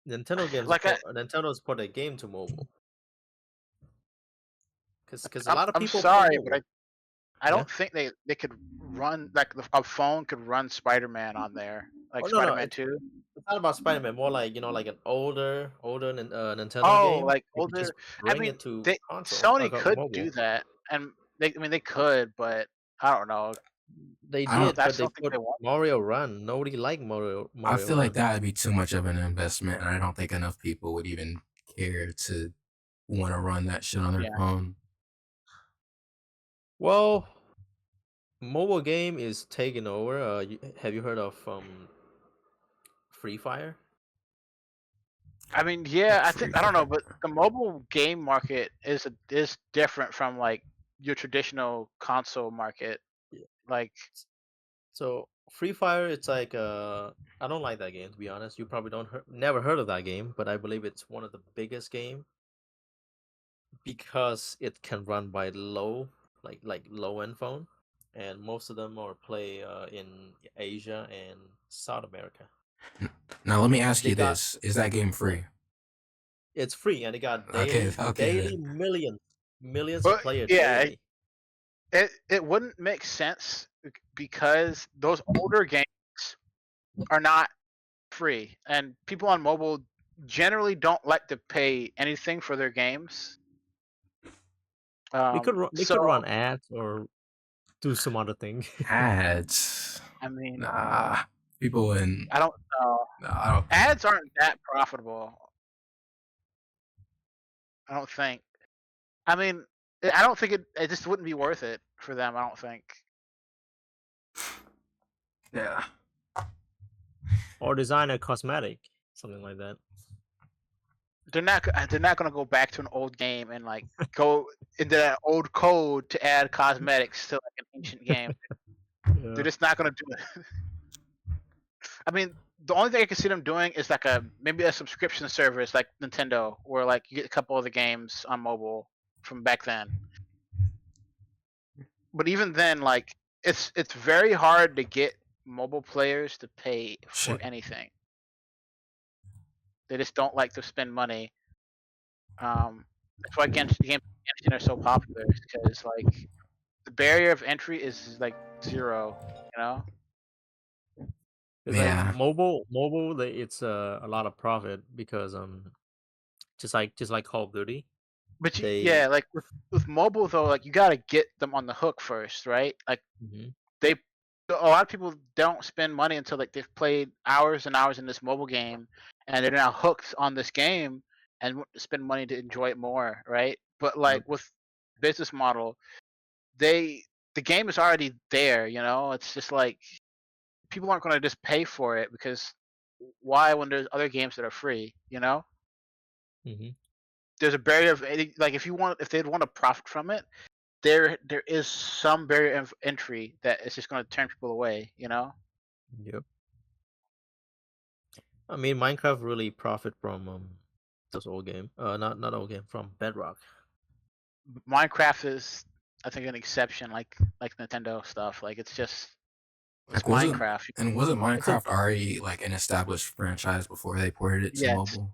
Nintendo games, Like Nintendo's put a game to mobile. Because a I'm, lot of I'm people. sorry, play but I don't think they could run like a phone could run Spider-Man on there, like Oh, no, Spider-Man it's 2. It's not about Spider-Man. More like like an older Nintendo Oh, game. like They could older. just I bring mean, it to console. Sony could mobile. do that, and they could, but I don't know. They I don't- did, but they don't think put they want. Mario Run. Nobody liked Mario. I feel like Run. that would be too much of an investment, and I don't think enough people would even care to want to run that shit on their Yeah. phone. Well, mobile game is taking over. Have you heard of Free Fire? I mean, yeah, I Free think I don't know, Fire. but the mobile game market is different from like your traditional console market. Yeah. Like, So Free Fire, it's like I don't like that game, to be honest. You probably never heard of that game, but I believe it's one of the biggest game because it can run by low end phone, and most of them are play in Asia and South America. Now let me ask They you got- this: is that game free? It's free, and it got Okay, daily then. millions But, of players yeah, daily. it wouldn't make sense because those older games are not free, and people on mobile generally don't like to pay anything for their games. They could run ads or do some other thing. Ads. I mean, Nah. People in I don't know. I don't. Ads aren't that profitable. I don't think. I mean, I don't think it just wouldn't be worth it for them. I don't think. Yeah. Or design a cosmetic, something like that. They're not going to go back to an old game and like go into that old code to add cosmetics to like an ancient game. They're just not going to do it. I mean, the only thing I can see them doing is like maybe a subscription service like Nintendo, where like you get a couple of the games on mobile from back then. But even then, like it's very hard to get mobile players to pay for anything. They just don't like to spend money. That's why games are so popular, because like the barrier of entry is like 0. You know. Yeah. Like mobile, it's a lot of profit because just like Call of Duty. But yeah, like with mobile though, like you gotta get them on the hook first, right? Like a lot of people don't spend money until like they've played hours and hours in this mobile game, and they're now hooked on this game and want to spend money to enjoy it more, right? But like with business model, the game is already there, you know. It's just like people aren't going to just pay for it, because why when there's other games that are free, you know? There's a barrier of like if they'd want to profit from it, there is some barrier of entry that is just going to turn people away, you know? Yep. I mean, Minecraft really profit from those old game. Not old game, from Bedrock. Minecraft is, I think, an exception, like Nintendo stuff. Like it's Like, Minecraft. Wasn't Minecraft already like an established franchise before they ported it to mobile?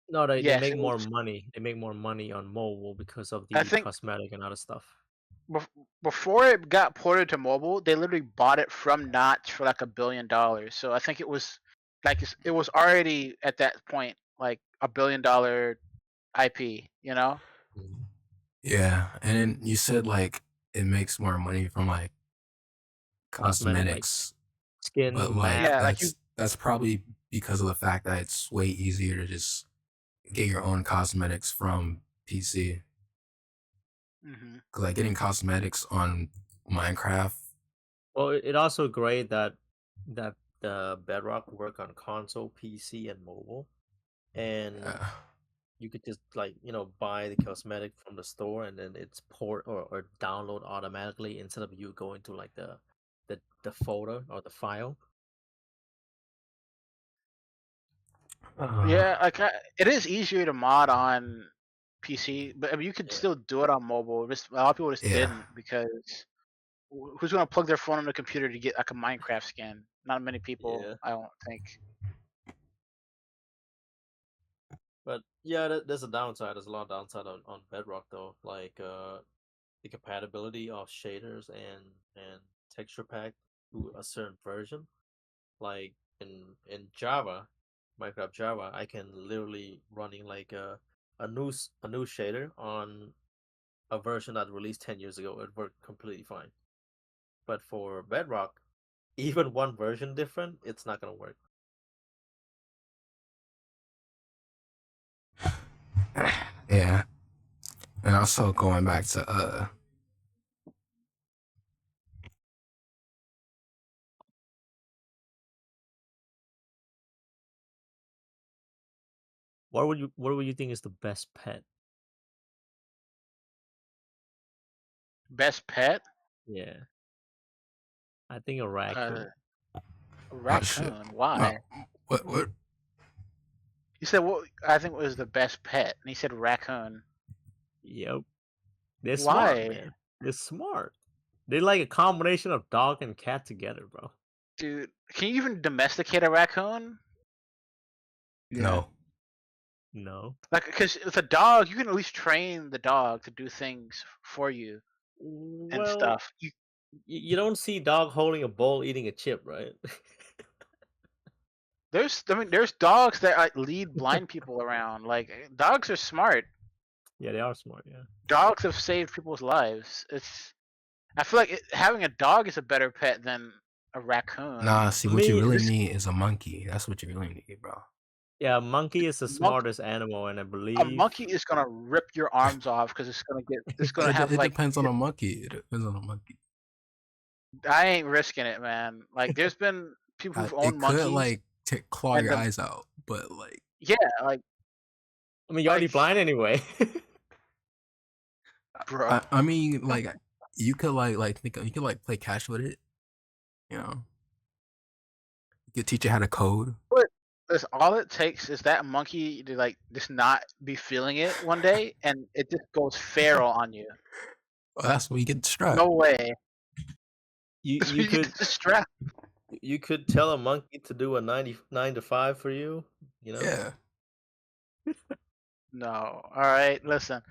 No, they make more money. They make more money on mobile because of the cosmetic and other stuff. Before it got ported to mobile, they literally bought it from Notch for like $1 billion. So I think it was like it was already at that point like $1 billion IP, you know? Yeah, and then you said like it makes more money from like cosmetics, like skin, but like that's probably because of the fact that it's way easier to just get your own cosmetics from PC. Cause like getting cosmetics on Minecraft. Well, it also great that the Bedrock work on console, PC, and mobile, and you could just like buy the cosmetic from the store, and then it's port or download automatically instead of you going to like the folder or the file. Yeah, like it is easier to mod on PC, but I mean you could still do it on mobile. Just a lot of people just didn't, because who's gonna plug their phone on the computer to get like a Minecraft skin? Not many people, I don't think. But yeah, there's a downside. There's a lot of downside on Bedrock though, like the compatibility of shaders and texture pack to a certain version. Like in Java, Minecraft Java, I can literally running like a new shader on a version that released 10 years ago. It worked completely fine. But for Bedrock, even one version different, it's not gonna work. Yeah, and also going back to what would you think is the best pet? Best pet? Yeah, I think a raccoon. A raccoon? Why? What? You said what? I think was the best pet, and he said raccoon. Yep. They're smart, man. They're smart. They're like a combination of dog and cat together, bro. Dude, can you even domesticate a raccoon? No. Like, because with a dog, you can at least train the dog to do things for you and stuff. You don't see dog holding a bowl eating a chip, right? There's dogs that like, lead blind people around. Like, dogs are smart. Yeah, they are smart. Yeah. Dogs have saved people's lives. I feel like having a dog is a better pet than a raccoon. Nah, see, To what you me, really this need is a monkey. That's what you really need, bro. yeah, monkey is the Monk, smartest animal, and I a believe monkey is gonna rip your arms off because it's gonna have It like depends on a monkey. It depends on a monkey. I ain't risking it, man. Like there's been people who've owned It could monkeys like claw and your the eyes out, but like yeah, like I mean you're already like blind anyway. bro. I mean like you could think you could like play catch with it, you know. You could teach it how to code. But that's all it takes is that monkey to like just not be feeling it one day, and it just goes feral on you. Well, that's where you get strapped. No way. you You could get distracted. you could tell a monkey to do a 9 to 5 for you, you know? Yeah. No. All right. Listen.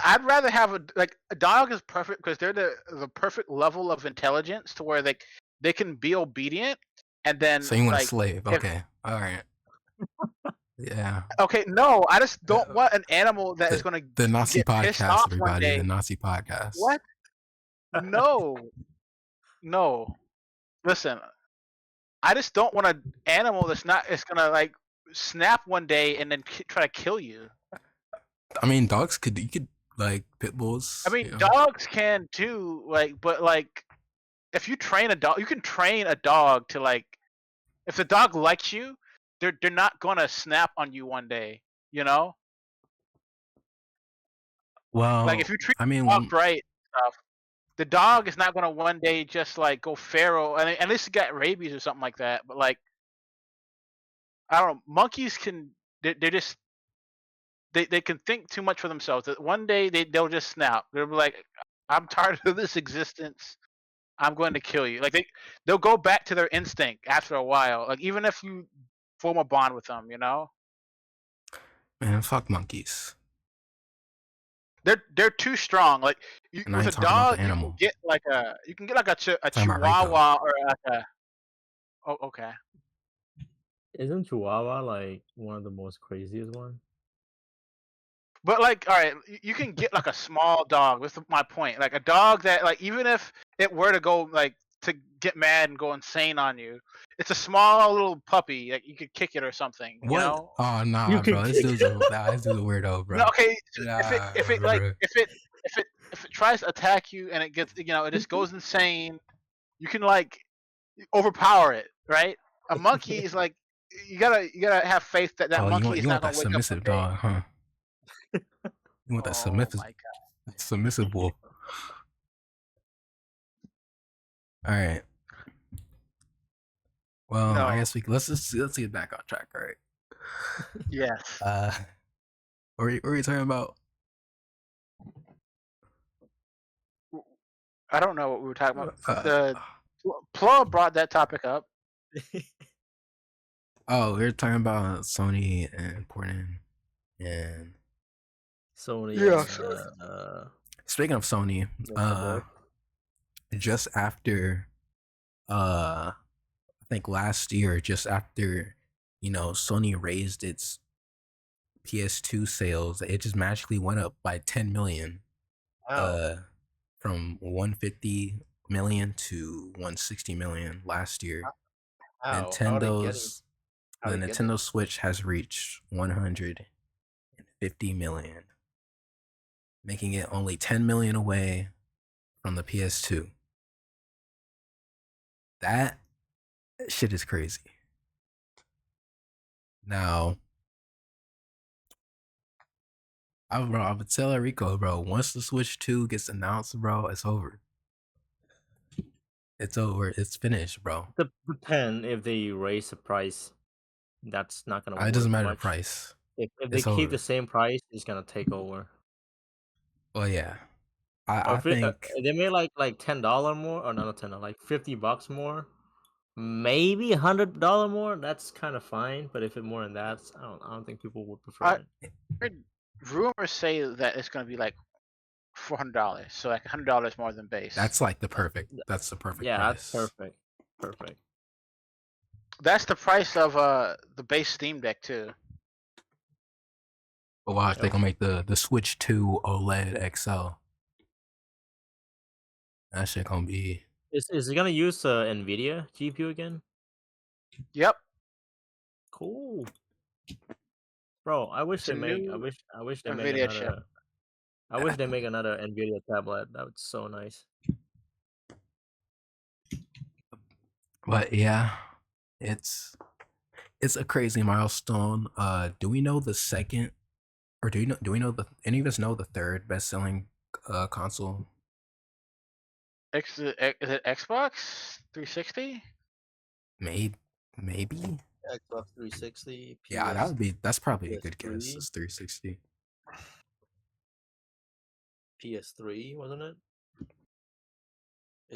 I'd rather have a dog is perfect because they're the perfect level of intelligence to where they can be obedient and then So you want a like slave? if Okay. All right. Yeah. okay, no, I just don't want an animal that is going The to Nazi get pissed podcast, off one everybody. day. The Nazi podcast. What? No. No. Listen, I just don't want an animal that's not. It's gonna like snap one day and then try to kill you. I mean, dogs could. You could like pit bulls. I mean, you know? dogs can too. Like, but like, if you train a dog, you can train a dog to like. If the dog likes you, they're not gonna snap on you one day. You know. Well, Like if you treat I mean, the dog right, stuff. The dog is not gonna one day just like go feral, and unless it got rabies or something like that. But like, I don't know, monkeys can. They're just they can think too much for themselves. That one day they'll just snap. They'll be like, "I'm tired of this existence. I'm going to kill you." Like they'll go back to their instinct after a while. Like even if you form a bond with them, you know. man, fuck monkeys. They're too strong. Like And I with ain't a talking about dog, the animal. you can get like a Talking about chihuahua or like a. Oh, okay. Isn't Chihuahua like one of the most craziest ones? But like, all right, you can get like a small dog. That's my point. Like a dog that, like, even if it were to go like to get mad and go insane on you, it's a small little puppy. Like you could kick it or something. You What? know? Oh nah, You bro. can This kick dude's a weirdo, bro. No, okay. So Nah, if it like bro. if it tries to attack you and it gets it just goes insane, you can like overpower it, right? A monkey is like you gotta have faith that Oh, monkey is you not want gonna that wake up one submissive day. dog, huh? You want that Oh submissive my god. submissive wolf. All right. Well, I No. guess let's get back on track, all right? Yes. What were you talking about? I don't know what we were talking about. The Plo brought that topic up. Oh, we were talking about Sony and Portland and Sony. Yeah. speaking of Sony, Boy. just after I think last year, just after Sony raised its PS2 sales, it just magically went up by 10 million. Wow. From 150 million to 160 million last year. How? The Nintendo Switch has reached 150 million, making it only 10 million away from the PS2. That shit is crazy. Now, I would tell Rico, bro, once the Switch 2 gets announced, bro, it's over. It's over. It's finished, bro. Depend if they raise the price. That's not gonna work. It doesn't matter the much. price. If they keep the same price, it's gonna take over. Well, yeah. I think they made like $10 more, or not $10, like $50 more, maybe $100 more. That's kind of fine. But if it's more than that, I don't think people would prefer it. Rumors say that it's going to be like $400, so like $100 more than base. That's like the perfect. That's the perfect. Yeah, price. that's perfect. Perfect. That's the price of the base Steam Deck too. But watch, they gonna make the Switch 2 OLED XL. That shit gonna be Is it gonna use Nvidia GPU again? Yep. Cool. Bro, I wish It's they a make. new I wish they make NVIDIA chip. another. I wish they make another Nvidia tablet. That was so nice. But yeah, it's a crazy milestone. Do we know the second, or do we know the any of us know the third best selling console? Is it Xbox 360? Maybe. Xbox 360. Yeah, that's probably a good guess. PS3. It's 360. PS3, wasn't it?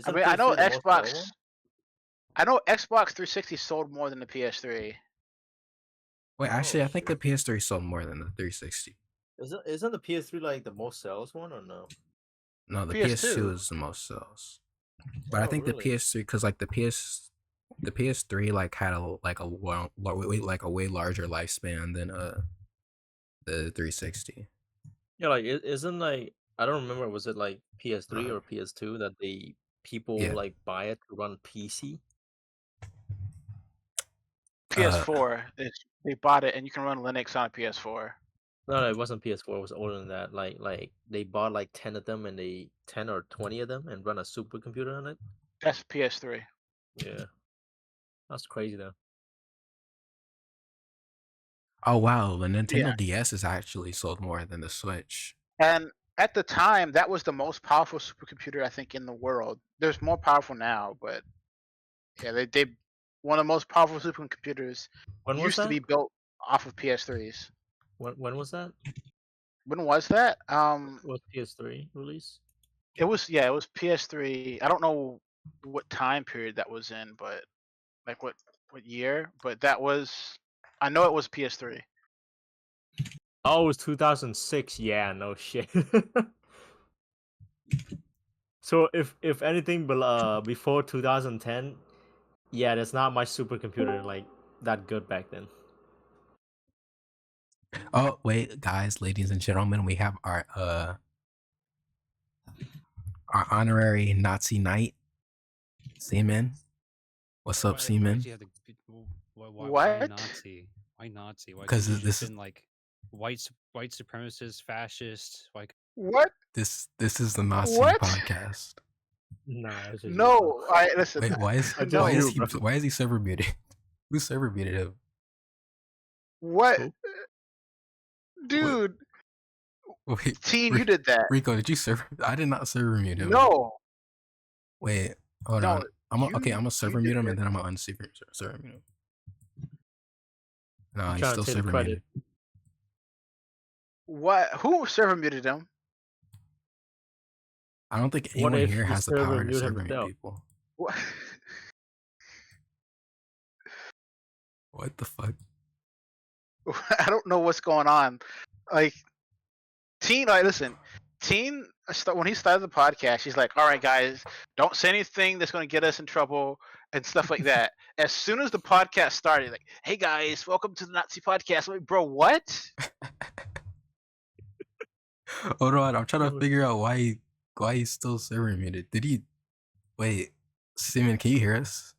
I mean, I know Xbox. I know Xbox 360 sold more than the PS3. Wait, actually, I think the PS3 sold more than the 360. Isn't the PS3 like the most sales one or no? No, the PS2 is the most sales. But I think the PS3, because like the PS3 like had a way larger lifespan than the 360. Yeah, like isn't like I don't remember, was it like PS3 or PS2 that people like buy it to run PC? PS4. They bought it and you can run Linux on a PS4. No, it wasn't PS4. It was older than that. Like they bought like 10 of them, and 10 or 20 of them, and run a supercomputer on it. That's PS3. Yeah, that's crazy though. Oh wow, the Nintendo DS is actually sold more than the Switch. And at the time, that was the most powerful supercomputer I think in the world. There's more powerful now, but yeah, they one of the most powerful supercomputers used to be built off of PS3s. When was that? When was that? Was PS3 release? It was PS3. I don't know what time period that was in, but like what year? But that was, I know it was PS3. Oh, it was 2006. Yeah, no shit. So if anything before 2010, yeah, there's not much supercomputer like that good back then. Oh wait, guys, ladies and gentlemen, we have our honorary Nazi knight, Seaman. What's up, Seaman? Why Nazi? Why Nazi? Because this is like white supremacist, fascist. Like what? This is the Nazi podcast. No, all right, listen. Wait, why is he server muted? Who server muted him? What? Dude. Wait, Teen, you did that. Rico, did you server? I did not server mute him. No. Wait, hold on. I'm gonna server mute him and then I'm gonna server mute him. No, he's still server muted. What? Who server muted him? I don't think anyone here has the power to server mute people. What? What the fuck? I don't know what's going on. Like, Teen, listen. Teen, when he started the podcast, he's like, all right, guys, don't say anything that's going to get us in trouble and stuff like that. As soon as the podcast started, like, hey, guys, welcome to the Nazi podcast. I'm like, bro, what? Hold on, I'm trying to figure out why he's still server muted. Did he... Wait, Seaman, can you hear us?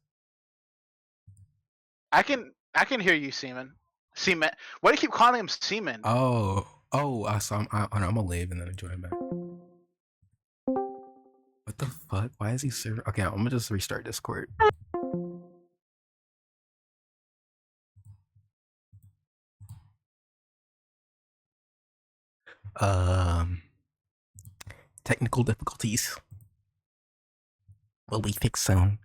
I can hear you, Seaman. Seaman. Why do you keep calling him Seaman? So I'm gonna leave and then join back. What the fuck? Why is he server? Okay, I'm gonna just restart Discord. Technical difficulties. Will be fixed soon.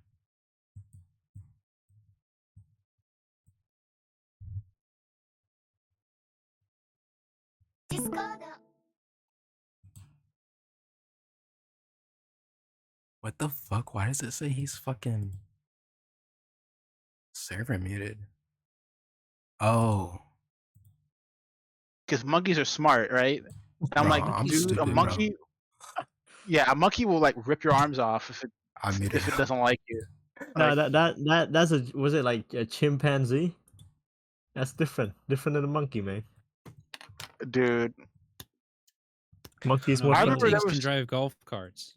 What the fuck? Why does it say he's fucking server muted? Oh. Because monkeys are smart, right? And I'm like, dude, stupid, a monkey. Bro. Yeah, a monkey will like rip your arms off if it doesn't like you. No, that's was it like a chimpanzee? That's different than a monkey, man. Dude, monkeys. I remember that can drive golf carts.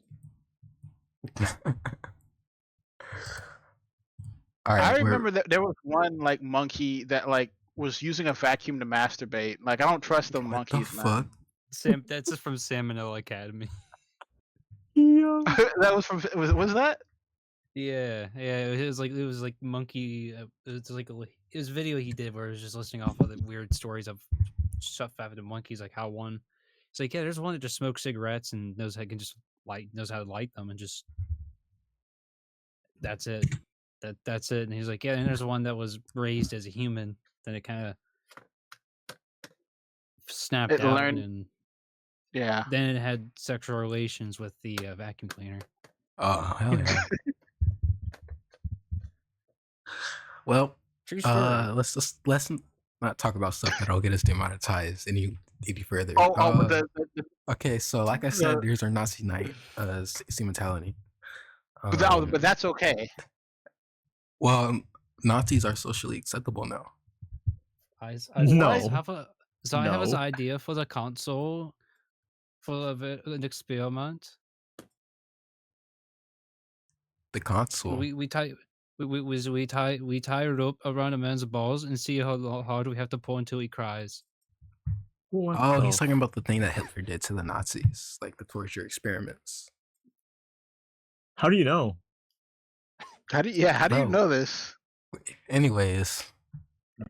All right, I remember that there was one like monkey that like was using a vacuum to masturbate. Like I don't trust the What monkeys, the man. fuck? Sam, that's just from Salmonella Academy. That was from was that? Yeah, it was like monkey. It was like it was a video he did where he was just listing off all the weird stories of stuff happened to monkeys, like how one. It's like, yeah, there's one that just smokes cigarettes and knows how to light them, and just that's it. That's it. And he's like, yeah, and there's one that was raised as a human, then it kind of snapped It out, learned- and Yeah. then it had sexual relations with the vacuum cleaner. Oh hell yeah. Well, True story. let's not talk about stuff that'll get us demonetized any further. But Okay, so like I said, there's our Nazi night, mentality. but that's okay. Well, Nazis are socially acceptable now. I No. have an No. idea for the console for an experiment. The console. We tie it up around a man's balls and see how hard we have to pull until he cries. Oh, he's talking about the thing that Hitler did to the Nazis, like the torture experiments. How do you know? How do you Bro. know this? Anyways,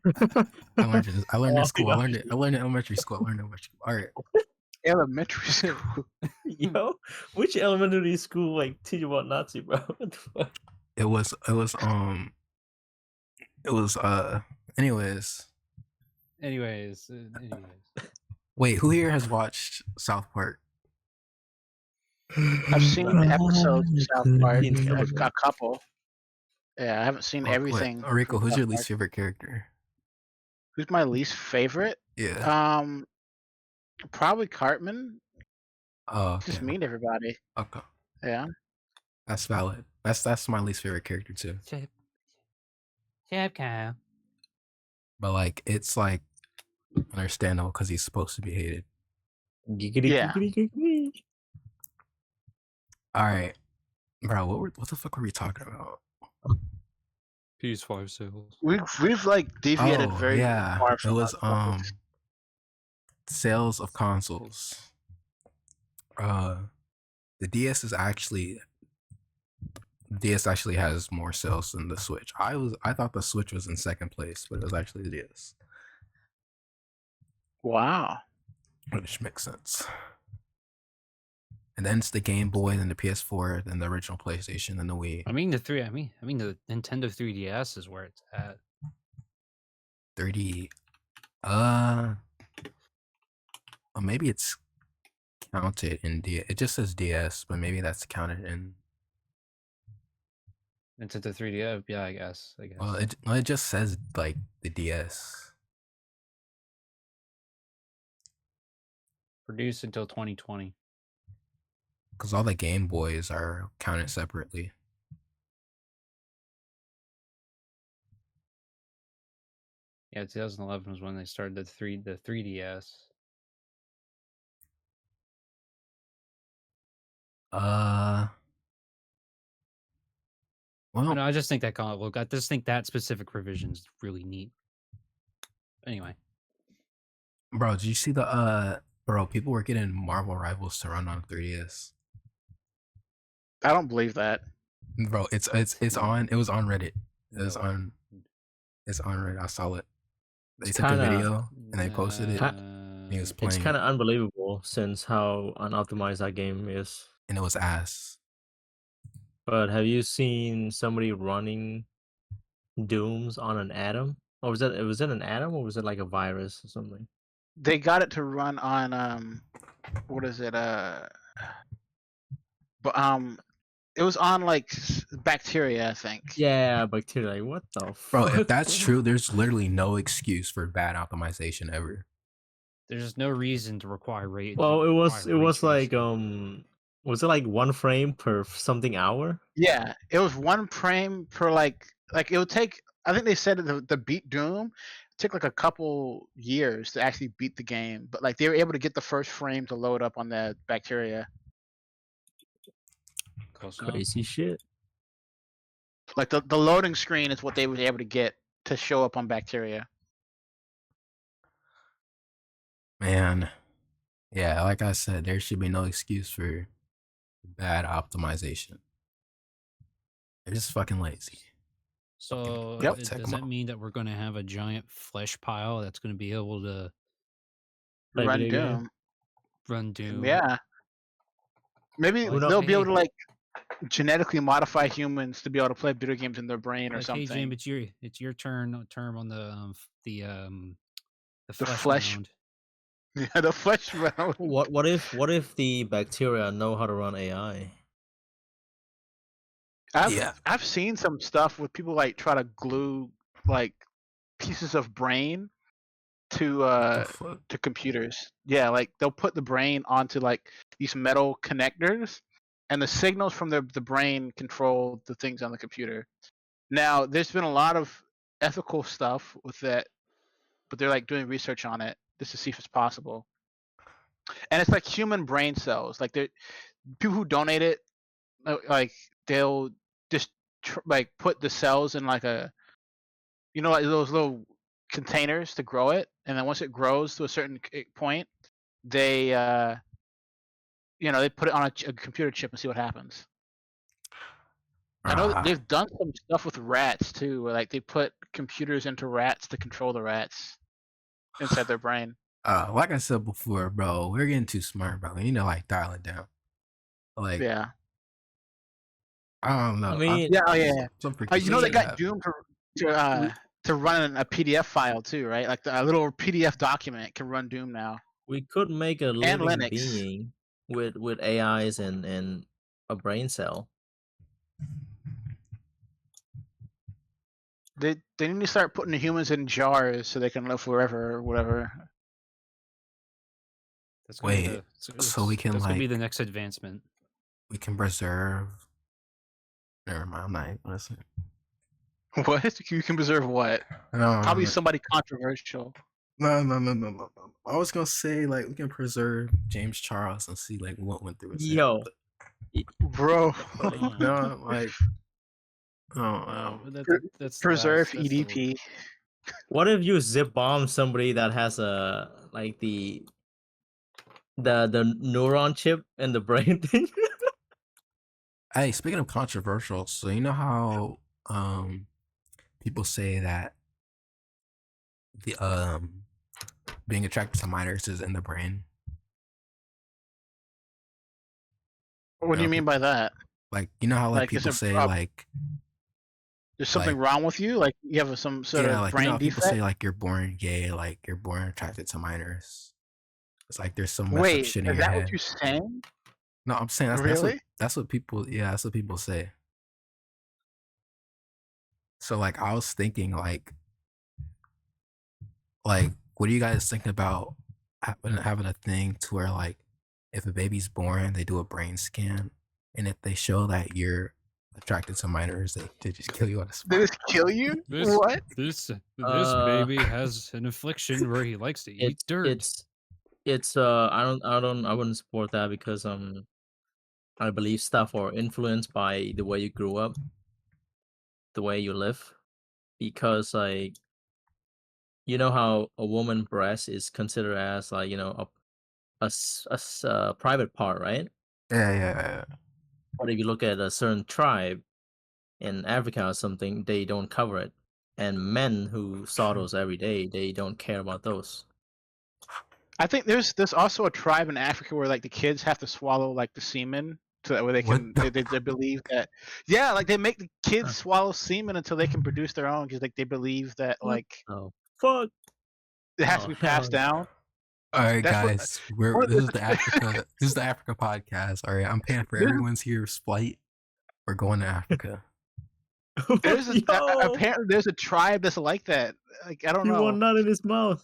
I learned it. I learned it in school. I learned it in elementary school. All right. Elementary school. Yo, which elementary school like teach you about Nazi, bro? What the fuck? It was anyways. Anyways. Wait, who here has watched South Park? I've seen episodes of South Park, a couple. Yeah, I haven't seen everything. Rico, from who's South your Park. least favorite character? Who's my least favorite? Yeah. Probably Cartman. Oh, okay. Just mean everybody. Okay. Yeah. That's valid. That's my least favorite character too. Capcom. But like, it's like understandable because he's supposed to be hated. Yeah. All right, bro. What the fuck were we talking about? PS5 sales. We've like deviated very far It from was our topics. sales of consoles. The DS actually has more sales than the Switch. I thought the Switch was in second place, but it was actually the DS. Wow. Which makes sense. And then it's the Game Boy, then the PS4, then the original PlayStation, then the Wii. I mean the Nintendo 3DS is where it's at. 3D. Maybe it's counted in DS. It just says DS, but maybe that's counted in. Nintendo 3DS, yeah, I guess. Well, it just says like the DS. Produced until 2020. Because all the Game Boys are counted separately. Yeah, 2011 was when they started the 3DS. Well, no, I just think that I just think that specific revision is really neat. Anyway, bro, did you see the people were getting Marvel Rivals to run on 3DS? I don't believe that. Bro, it's on. It was on Reddit. It's on Reddit. I saw it. They took a video and they posted it. And he was playing. It's kind of unbelievable since how unoptimized that game is. And it was ass. But have you seen somebody running Dooms on an Atom? Or was it an Atom or was it like a virus or something? They got it to run on what is it? It was on like bacteria, I think. Yeah, bacteria. Like, what the Bro, fuck? if that's true, there's literally no excuse for bad optimization ever. there's no reason to require rate. Well, it was like was it like 1 frame per something hour? Yeah, it was 1 frame per like it would take. I think they said the beat Doom took like a couple years to actually beat the game, but like they were able to get the first frame to load up on the bacteria. Crazy shit. Like the loading screen is what they were able to get to show up on bacteria. Man, yeah, like I said, there should be no excuse for bad optimization. They're just fucking lazy. So Yep. does Check 'em that out. mean that we're going to have a giant flesh pile that's going to be able to Play Run video game? Doom. run Doom? Yeah. Maybe Who they'll be able hey. to like genetically modify humans to be able to play video games in their brain or Like, hey, something. Jim, it's your term on the The flesh flesh- round. Yeah, the flesh round. What if the bacteria know how to run AI? Yeah. I've seen some stuff with people like try to glue like pieces of brain to The fuck? to computers. Yeah, like they'll put the brain onto like these metal connectors, and the signals from the brain control the things on the computer. Now, there's been a lot of ethical stuff with that, but they're like doing research on it just to see if it's possible. And it's like human brain cells. Like they people who donate it, like they'll just like put the cells in like a, like those little containers to grow it, and then once it grows to a certain point, they they put it on a computer chip and see what happens. I know that Ah, they've done some stuff with rats too, where like they put computers into rats to control the rats inside their brain. like I said before, bro, we're getting too smart, bro. We need to like dial it down. Like, Yeah. I don't know. I mean, Yeah. Oh yeah. some They freaking got Doom to run a PDF file too, right? Like a little PDF document can run Doom now. we could make a living Linux. being with AIs and a brain cell. They need to start putting the humans in jars so they can live forever or whatever. That's gonna be Wait, so we can, that's gonna be like- the next advancement. we can preserve. Never mind, I'm not even gonna say. What? You can preserve what? No, Probably somebody controversial. No. I was gonna say like we can preserve James Charles and see like what went through his head, Yo, Bro. but, no, like, Wow, that's the Preserve last- that's the- EDP. what if you zip bomb somebody that has a like the neuron chip in the brain thing? Hey, speaking of controversial, so you know how people say that the being attracted to minors is in the brain. What do you mean by that? Like, you know how like Like, is people it say prob- like There's something wrong with you? Like you have some sort of like brain you know how people defect? say like you're born gay, like you're born attracted to minors. It's like there's some messed up Wait, shit in is your that head. what you're saying? No, I'm saying that's Really? that's what people that's what people say. So like I was thinking like what do you guys think about having a thing to where like if a baby's born they do a brain scan and if they show that you're attracted to minors they just kill you on the spot. They just kill you? This- What? This Uh, baby has an affliction where he likes to eat dirt. It's I wouldn't support that because I believe stuff are influenced by the way you grew up, the way you live, because like you know how a woman breast is considered as like a private part, right? Yeah. But if you look at a certain tribe in Africa or something, they don't cover it, and men who saw those every day, they don't care about those. I think there's also a tribe in Africa where like the kids have to swallow like the semen so that way they What can the- they believe that like they make the kids swallow semen until they can produce their own because like they believe that What? like Oh fuck! it has Oh, to be passed hell down. All right, That's what- guys. what- This is the Africa. This is the Africa podcast. All right, I'm paying for This is- everyone's here's flight. We're going to Africa. There's a, Yo, apparently there's a tribe that's like that. Like I don't he know. want nut in his mouth.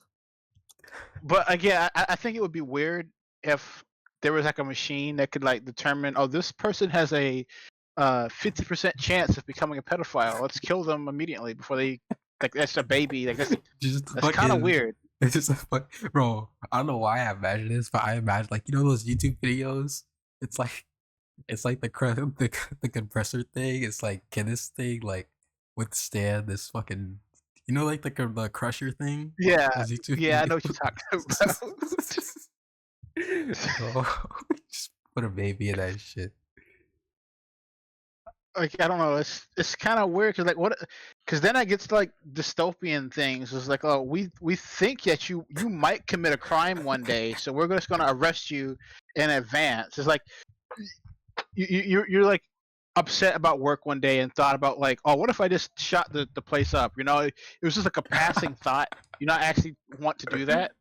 But again, I think it would be weird if there was like a machine that could like determine, oh, this person has a 50% chance of becoming a pedophile. Let's kill them immediately before they like that's a baby. Like that's kind of fucking- weird. It's just bro. I don't know why I imagine this, but I imagine like you know those YouTube videos. It's like It's like the compressor thing. It's like, can this thing like withstand this fucking, like the crusher thing? Yeah, Those YouTube yeah, I know what you're talking videos. Oh, just put a baby in that shit. Like I don't know, it's kind of weird because like what? Because then I gets to like dystopian things. It's like, oh, we think that you might commit a crime one day, so we're just gonna arrest you in advance. It's like you're like upset about work one day and thought about like, oh, what if I just shot the place up? It was just like a passing thought. You not actually want to do that,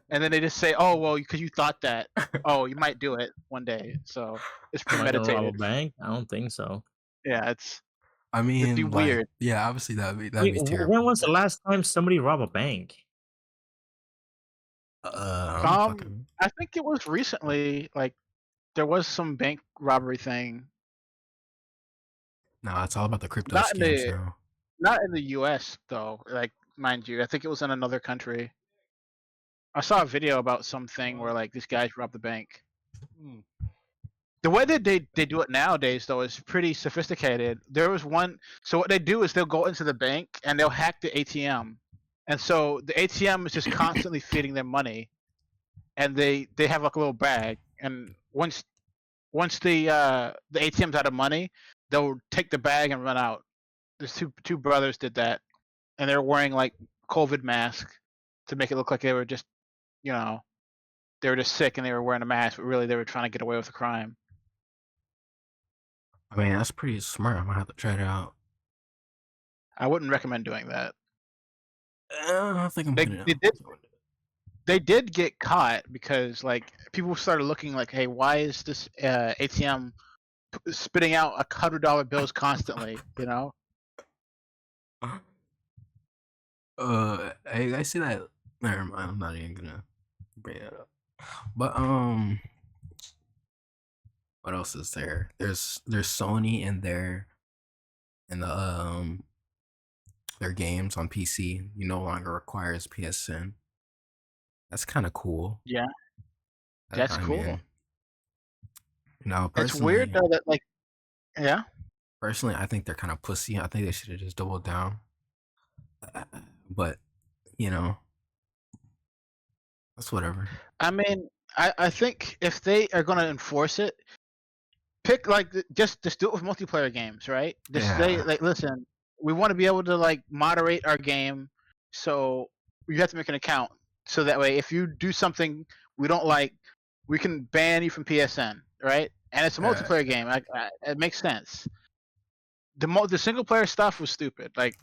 and then they just say, oh, well, because you thought that, oh, you might do it one day. So it's Am I gonna rob a premeditated. bank? I don't think so. Yeah, I it'd be mean, like, weird. yeah, obviously that'd Wait, be when terrible. was the last time somebody robbed a bank? I don't fucking. I think it was recently. Like there was some bank robbery thing. No, it's all about the crypto Not in scams the now. not in the U.S. though. Like mind you, I think it was in another country. I saw a video about something where like these guys robbed the bank. The way that they do it nowadays though is pretty sophisticated. There was one. So what they do is they'll go into the bank and they'll hack the ATM, and so the ATM is just constantly feeding them money, and they have like a little bag, and once the ATM's out of money, they'll take the bag and run out. There's two brothers did that, and they're wearing like COVID masks to make it look like they were just, they were just sick and they were wearing a mask, but really they were trying to get away with the crime. I mean, that's pretty smart. I might have to try it out. I wouldn't recommend doing that. I think I'm gonna. They did get caught because like people started looking like, hey, why is this ATM spitting out $100 bills constantly? I see that. Never mind. I'm not even gonna bring that up. But what else is there? There's Sony and their games on PC. You no longer requires PSN. That's kind of cool. Yeah, that's cool. Mean, no, it's weird though that like, yeah. Personally, I think they're kind of pussy. I think they should have just doubled down. But that's whatever. I mean, I think if they are gonna enforce it, pick like just do it with multiplayer games, right? Just say like, listen, we want to be able to like moderate our game, so you have to make an account. So that way, if you do something we don't like, we can ban you from PSN, right? And it's a multiplayer game. It makes sense. The single player stuff was stupid. Like,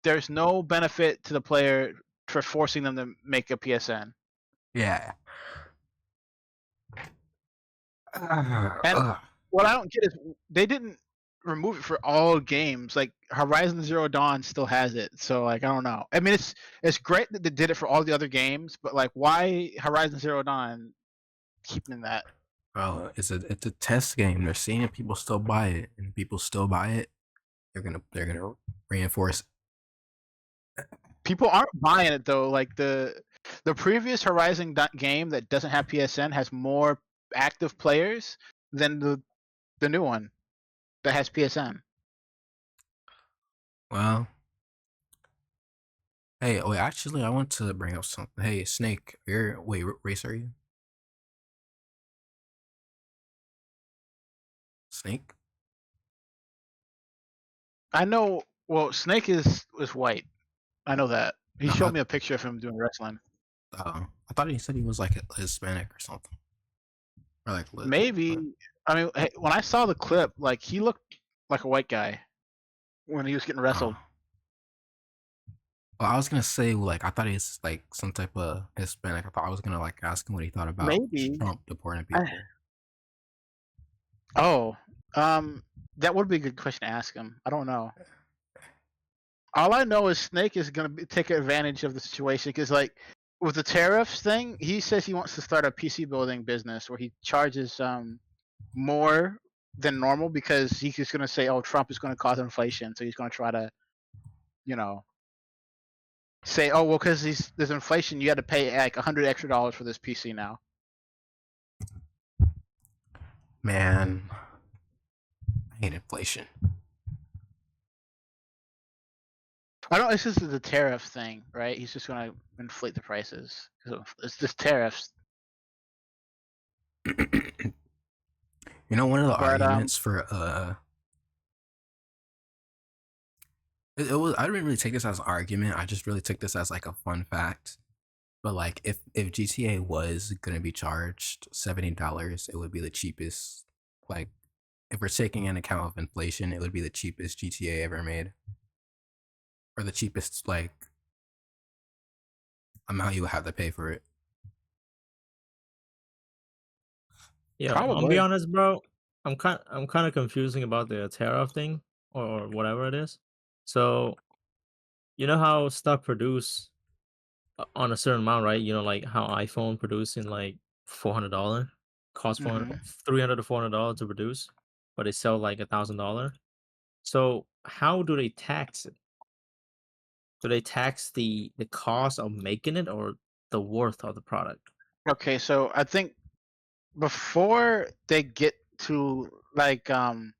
there's no benefit to the player for forcing them to make a PSN. Yeah. And what I don't get is they didn't remove it for all games. Like Horizon Zero Dawn still has it, so like I don't know. I mean, it's great that they did it for all the other games, but like, why Horizon Zero Dawn keeping that? Well, it's a test game. They're seeing if people still buy it, and if people still buy it, they're gonna reinforce it. People aren't buying it though. Like the previous Horizon game that doesn't have PSN has more active players than the new one that has PSN. Well, hey, wait. Actually, I want to bring up something. Hey, Snake, race are you? Snake? I know. Well, Snake is white. I know that. He showed me a picture of him doing wrestling. I thought he said he was like Hispanic or something. Or like maybe. I mean, when I saw the clip, like he looked like a white guy when he was getting wrestled. Well, I was gonna say like I thought he's like some type of Hispanic. I thought I was gonna like ask him what he thought about Trump deporting people. That would be a good question to ask him. I don't know. All I know is Snake is gonna take advantage of the situation because, like, with the tariffs thing, he says he wants to start a PC building business where he charges more than normal because he's just gonna say, "Oh, Trump is gonna cause inflation," so he's gonna try to, say, "Oh, well, because there's inflation, you had to pay like $100 extra for this PC now." Man, hate inflation. I don't. It's just the tariff thing, right? He's just gonna inflate the prices. So it's just tariffs. You know, one of the But arguments for it was, I didn't really take this as an argument. I just really took this as like a fun fact. But like, if GTA was gonna be charged $70, it would be the cheapest. Like, if we're taking into account of inflation, it would be the cheapest GTA ever made, or the cheapest like amount you would have to pay for it. Yeah, I'll Probably. be honest, bro. I'm kind of confusing about the tariff thing or whatever it is. So, you know how stuff produced on a certain amount, right? You know, like how iPhone produced in like $400, cost Mhm. $300 to $400 to produce, but they sell like $1,000. So, how do they tax it? Do they tax the cost of making it or the worth of the product? Okay, so I think before they get to like the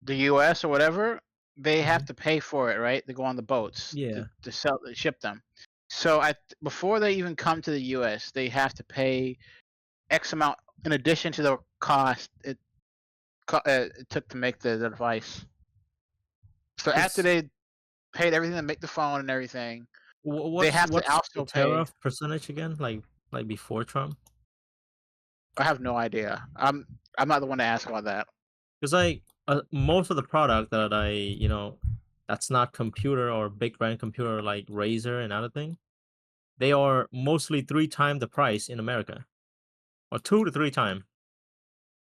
U.S. or whatever, they have to pay for it, right? They go on the boats Yeah. to sell, to ship them. So before they even come to the U.S., they have to pay X amount in addition to the cost it took to make the device. So after they paid everything to make the phone and everything, they have to What's the also pay. tariff percentage again? Like before Trump? I have no idea. I'm not the one to ask about that. Because like most of the product that that's not computer or big brand computer like Razer and other thing, they are mostly 3 times the price in America, or 2 to 3 times,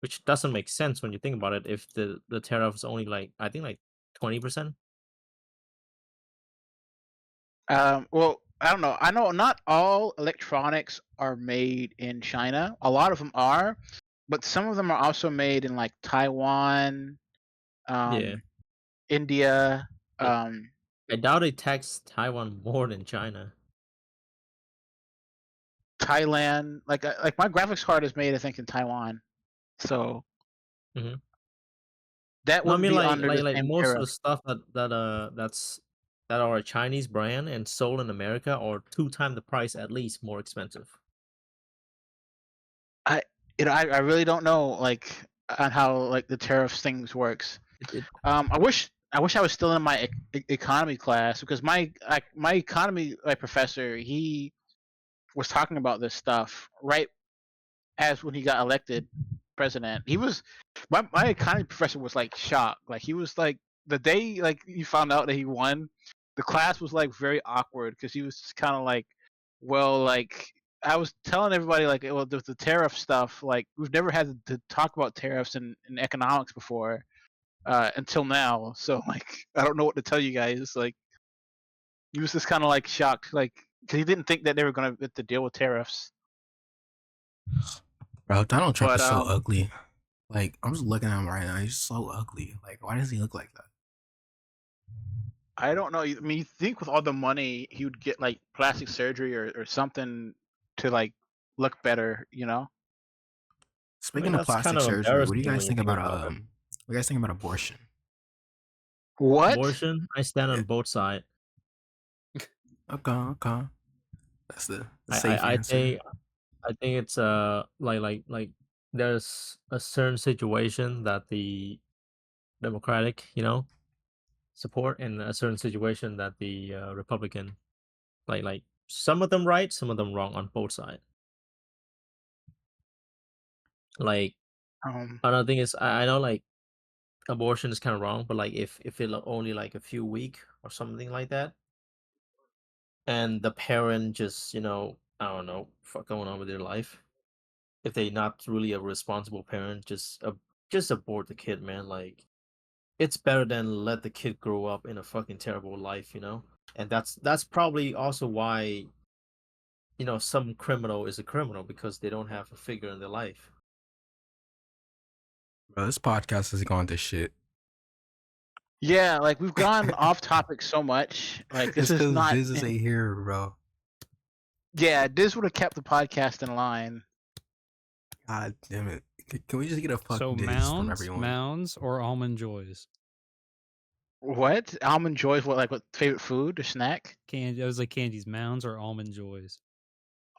which doesn't make sense when you think about it. If the tariff is only like I think like 20%. Well, I don't know. I know not all electronics are made in China. A lot of them are, but some of them are also made in like Taiwan, Yeah, India. I doubt they tax Taiwan more than China. Thailand. Like my graphics card is made, I think, in Taiwan, so Mhm. that No, I wouldn't mean be like under the same most of tariff. the stuff that are a Chinese brand and sold in America are 2 times the price at least more expensive. I really don't know like on how like the tariffs things works. It I wish I was still in my economy class because my economy professor, he was talking about this stuff right as when he got elected president. He was my economy professor was like shocked. Like he was like the day like he found out that he won, the class was like very awkward because he was just kind of like, well, like I was telling everybody like, well, the tariff stuff, like we've never had to talk about tariffs in economics before until now. So like I don't know what to tell you guys. Like he was just kind of like shocked, like because he didn't think that they were gonna have to deal with tariffs. Bro, Donald Trump But is so ugly. Like, I'm just looking at him right now. He's so ugly. Like, why does he look like that? I don't know. I mean, you think with all the money, he would get like plastic surgery or something to like look better, you know? I Speaking mean of that's plastic kind of surgery, what do you embarrassing when guys you think think about about it. what do you guys think about abortion? What? Abortion, I stand on both sides. Okay. That's the I safe I, I answer. think I think it's like there's a certain situation that the Democratic, support, and a certain situation that the Republican, like some of them right, some of them wrong on both sides. Like another thing is I know like abortion is kind of wrong, but like if it only like a few week or something like that, and the parent just I don't know fuck going on with their life, if they not really a responsible parent, just abort the kid, man. Like it's better than let the kid grow up in a fucking terrible life, and that's probably also why some criminal is a criminal, because they don't have a figure in their life. Bro, this podcast is going to shit. Yeah, like we've gone off topic so much. Like this It's is because not. Diz is here, bro. Yeah, this would have kept the podcast in line. God damn it. Can we just get a fuck So this from everyone? mounds, or almond joys? What? Almond Joys? What favorite food or snack? Candy. I was like candies, mounds or almond joys.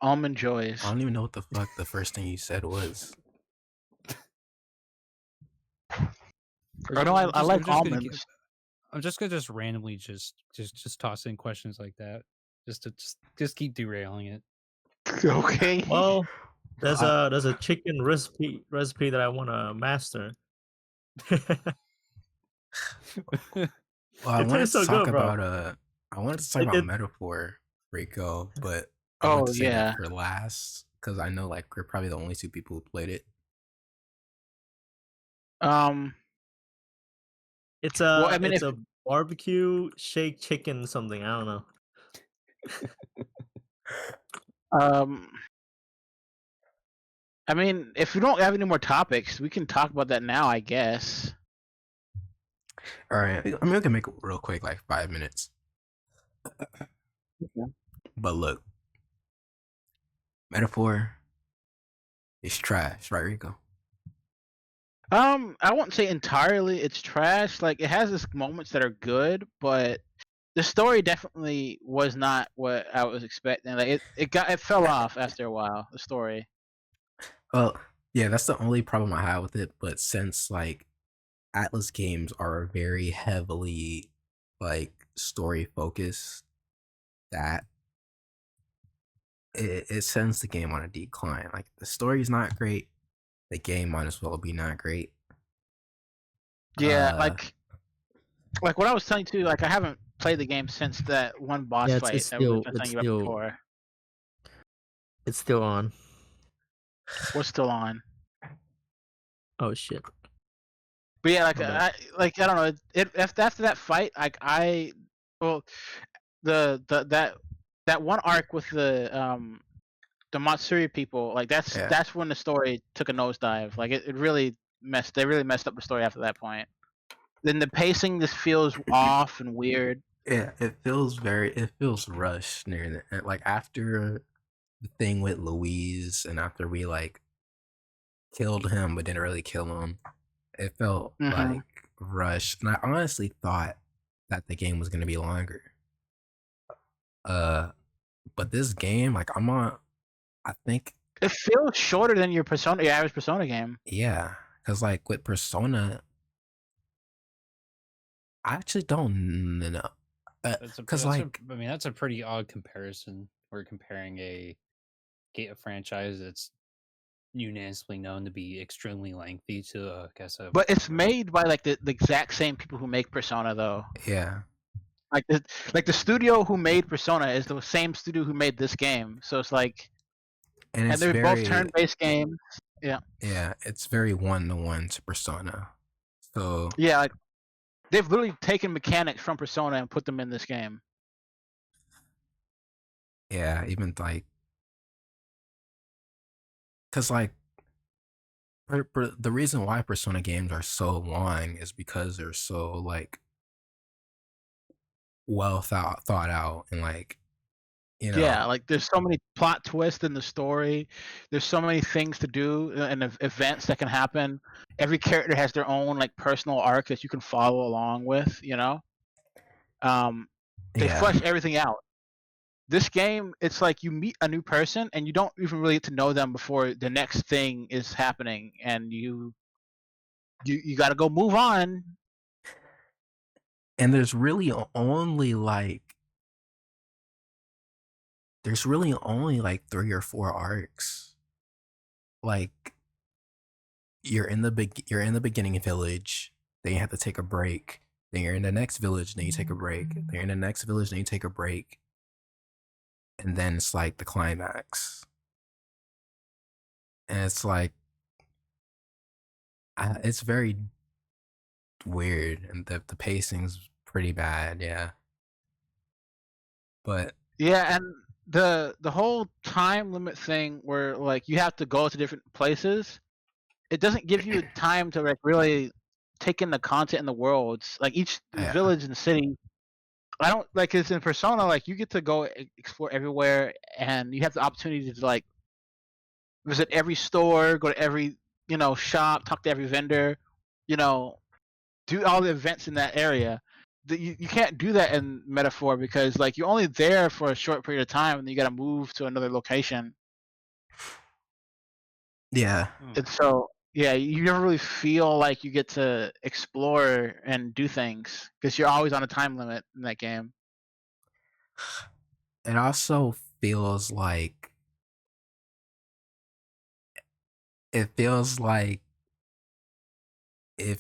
Almond Joys. I don't even know what the fuck the first thing you said was. Or no, I like almonds. I'm just gonna just randomly just toss in questions like that, just keep derailing it. Okay. Well, there's a chicken recipe that I want to master. Well, I It wanted tastes to so talk good, bro. about I wanted to talk It about did. Metaphor, Rico, but I want Oh to say yeah. that for last because I know like we're probably the only two people who played it. It's Well, I mean, it's if a barbecue shake chicken something. I don't know. I mean, if we don't have any more topics, we can talk about that now, I guess. All right, I mean we can make it real quick, like 5 minutes. But look, Metaphor is trash, right, Rico? I won't say entirely it's trash. Like it has its moments that are good, but the story definitely was not what I was expecting. Like it fell off after a while. The story. Well, yeah, that's the only problem I have with it. But since like Atlas games are very heavily like story focused, that it sends the game on a decline. Like the story's not great, the game might as well be not great. Yeah, Uh, like what I was telling you too. Like I haven't played the game since that one boss Yeah, fight it's that we were still telling you about before. it's still on. What's still on? Oh shit. But yeah, like My bad. I don't know. If after that fight, well, that one arc with the Matsuri people, like Yeah. that's when the story took a nosedive. Like it really they really messed up the story after that point. Then the pacing just feels off and weird. Yeah, it feels rushed near the end. Like after the thing with Louise and after we like killed him but didn't really kill him, it felt like rushed. And I honestly thought that the game was gonna be longer. But this game, like I think It feels shorter than your average Persona game. yeah, because like with Persona, I actually don't know. Because like I mean, that's a pretty odd comparison. We're comparing a franchise that's unanimously known to be extremely lengthy to, I guess, But it's made by like the exact same people who make Persona, though. yeah, Like the studio who made Persona is the same studio who made this game. So it's like, and and it's they're both very turn-based games. Yeah. yeah, it's very 1-to-1 to Persona. So Yeah, like they've literally taken mechanics from Persona and put them in this game. yeah, even like because like the reason why Persona games are so long is because they're so like well thought out and like Yeah, like there's so many plot twists in the story. There's so many things to do and events that can happen. Every character has their own like personal arc that you can follow along with. You know, they yeah. flesh everything out. This game, it's like you meet a new person and you don't even really get to know them before the next thing is happening, and you got to go move on. And there's really only like 3 or 4 arcs. Like you're in the beginning village, then you have to take a break. Then you're in the next village, then you take a break. Then you're in the next village, then you take a break. And then it's like the climax. And it's like it's very weird, and the pacing's pretty bad, yeah. But Yeah, and the whole time limit thing where like you have to go to different places, it doesn't give you time to like really take in the content in the worlds. Like each Yeah. village and city, I don't like it's in Persona. Like you get to go explore everywhere, and you have the opportunity to like visit every store, go to every shop, talk to every vendor, you know, do all the events in that area. You can't do that in Metaphor because like you're only there for a short period of time and then you got to move to another location. Yeah. And so yeah, you never really feel like you get to explore and do things because you're always on a time limit in that game. It also feels like if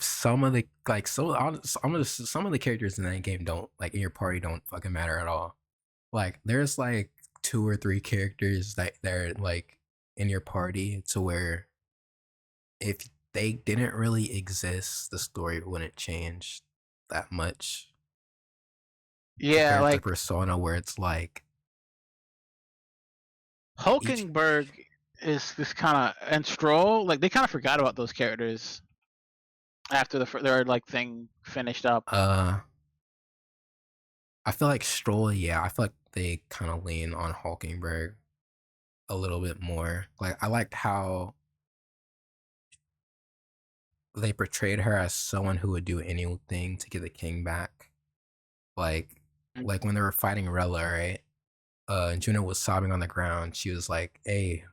some of the like some of the characters in that game don't like in your party don't fucking matter at all. Like there's like 2 or 3 characters that they're like in your party to where if they didn't really exist, the story wouldn't change that much. Yeah, Compared like to Persona, where it's like Hulkenberg is this kind of and Stroll, like they kind of forgot about those characters after their like thing finished up. I feel like Stroll, yeah, I feel like they kind of lean on Hulkenberg a little bit more. Like I liked how they portrayed her as someone who would do anything to get the king back. Like when they were fighting Rella, right? And Juno was sobbing on the ground. She was like, "Hey,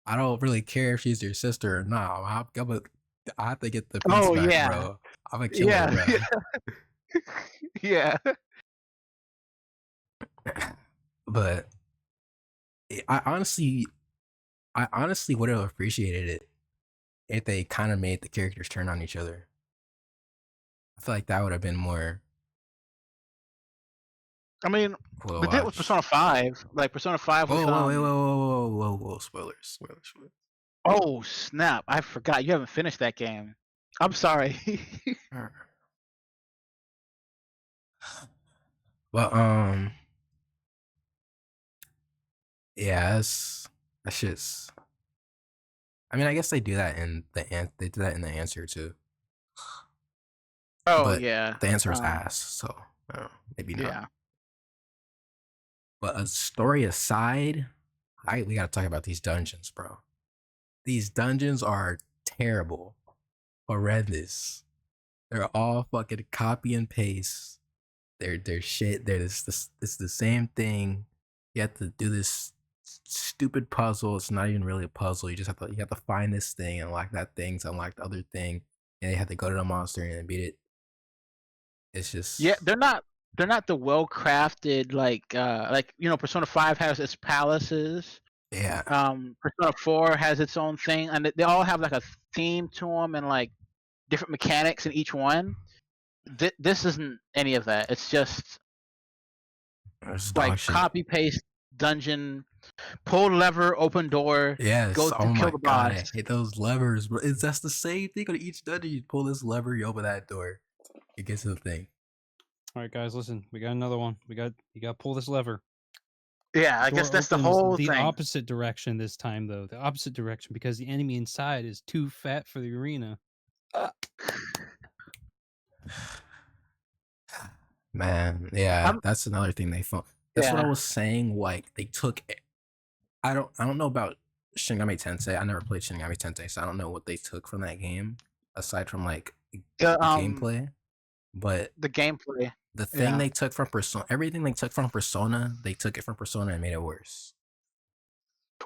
I don't really care if she's your sister or not. I have to get the peace back, yeah. bro. I'm gonna kill her, bro." Yeah. But I honestly would have appreciated it if they kind of made the characters turn on each other. I feel like that would have been more. I mean, cool they did it with Persona 5. Like Persona 5 was Whoa, spoilers. Oh snap! I forgot you haven't finished that game. I'm sorry. Well, yeah, that's shit's. I mean, I guess they do that in the answer too. Oh But yeah. the answer is ass, so maybe not. Yeah. But a story aside, we gotta talk about these dungeons, bro. These dungeons are terrible, horrendous. They're all fucking copy and paste. They're shit. It's the same thing. You have to do this stupid puzzle. It's not even really a puzzle. You have to find this thing and unlock that thing to unlock the other thing, and you have to go to the monster and beat it. It's just they're not the well crafted like Persona 5 has its palaces. Yeah. Persona 4 has its own thing, and they all have like a theme to them and like different mechanics in each one. This isn't any of that. It's just like copy paste dungeon, pull lever, open door. Yes. Go Oh kill my the god, I boss. hate those levers, bro. That's the same thing on each dungeon. You pull this lever, you open that door. It gets to the thing. All right, guys, listen. We got another one. You got to pull this lever. Yeah, I guess Door that's the opens whole the thing. opposite direction this time, though. The opposite direction because the enemy inside is too fat for the arena. Man, yeah, that's another thing they found. That's what I Yeah. was saying. Like they took. I don't know about Shin Megami Tensei. I never played Shin Megami Tensei, so I don't know what they took from that game aside from like The, gameplay. But the gameplay. the thing Yeah. they took from Persona, everything they took from Persona, they took it from Persona and made it worse.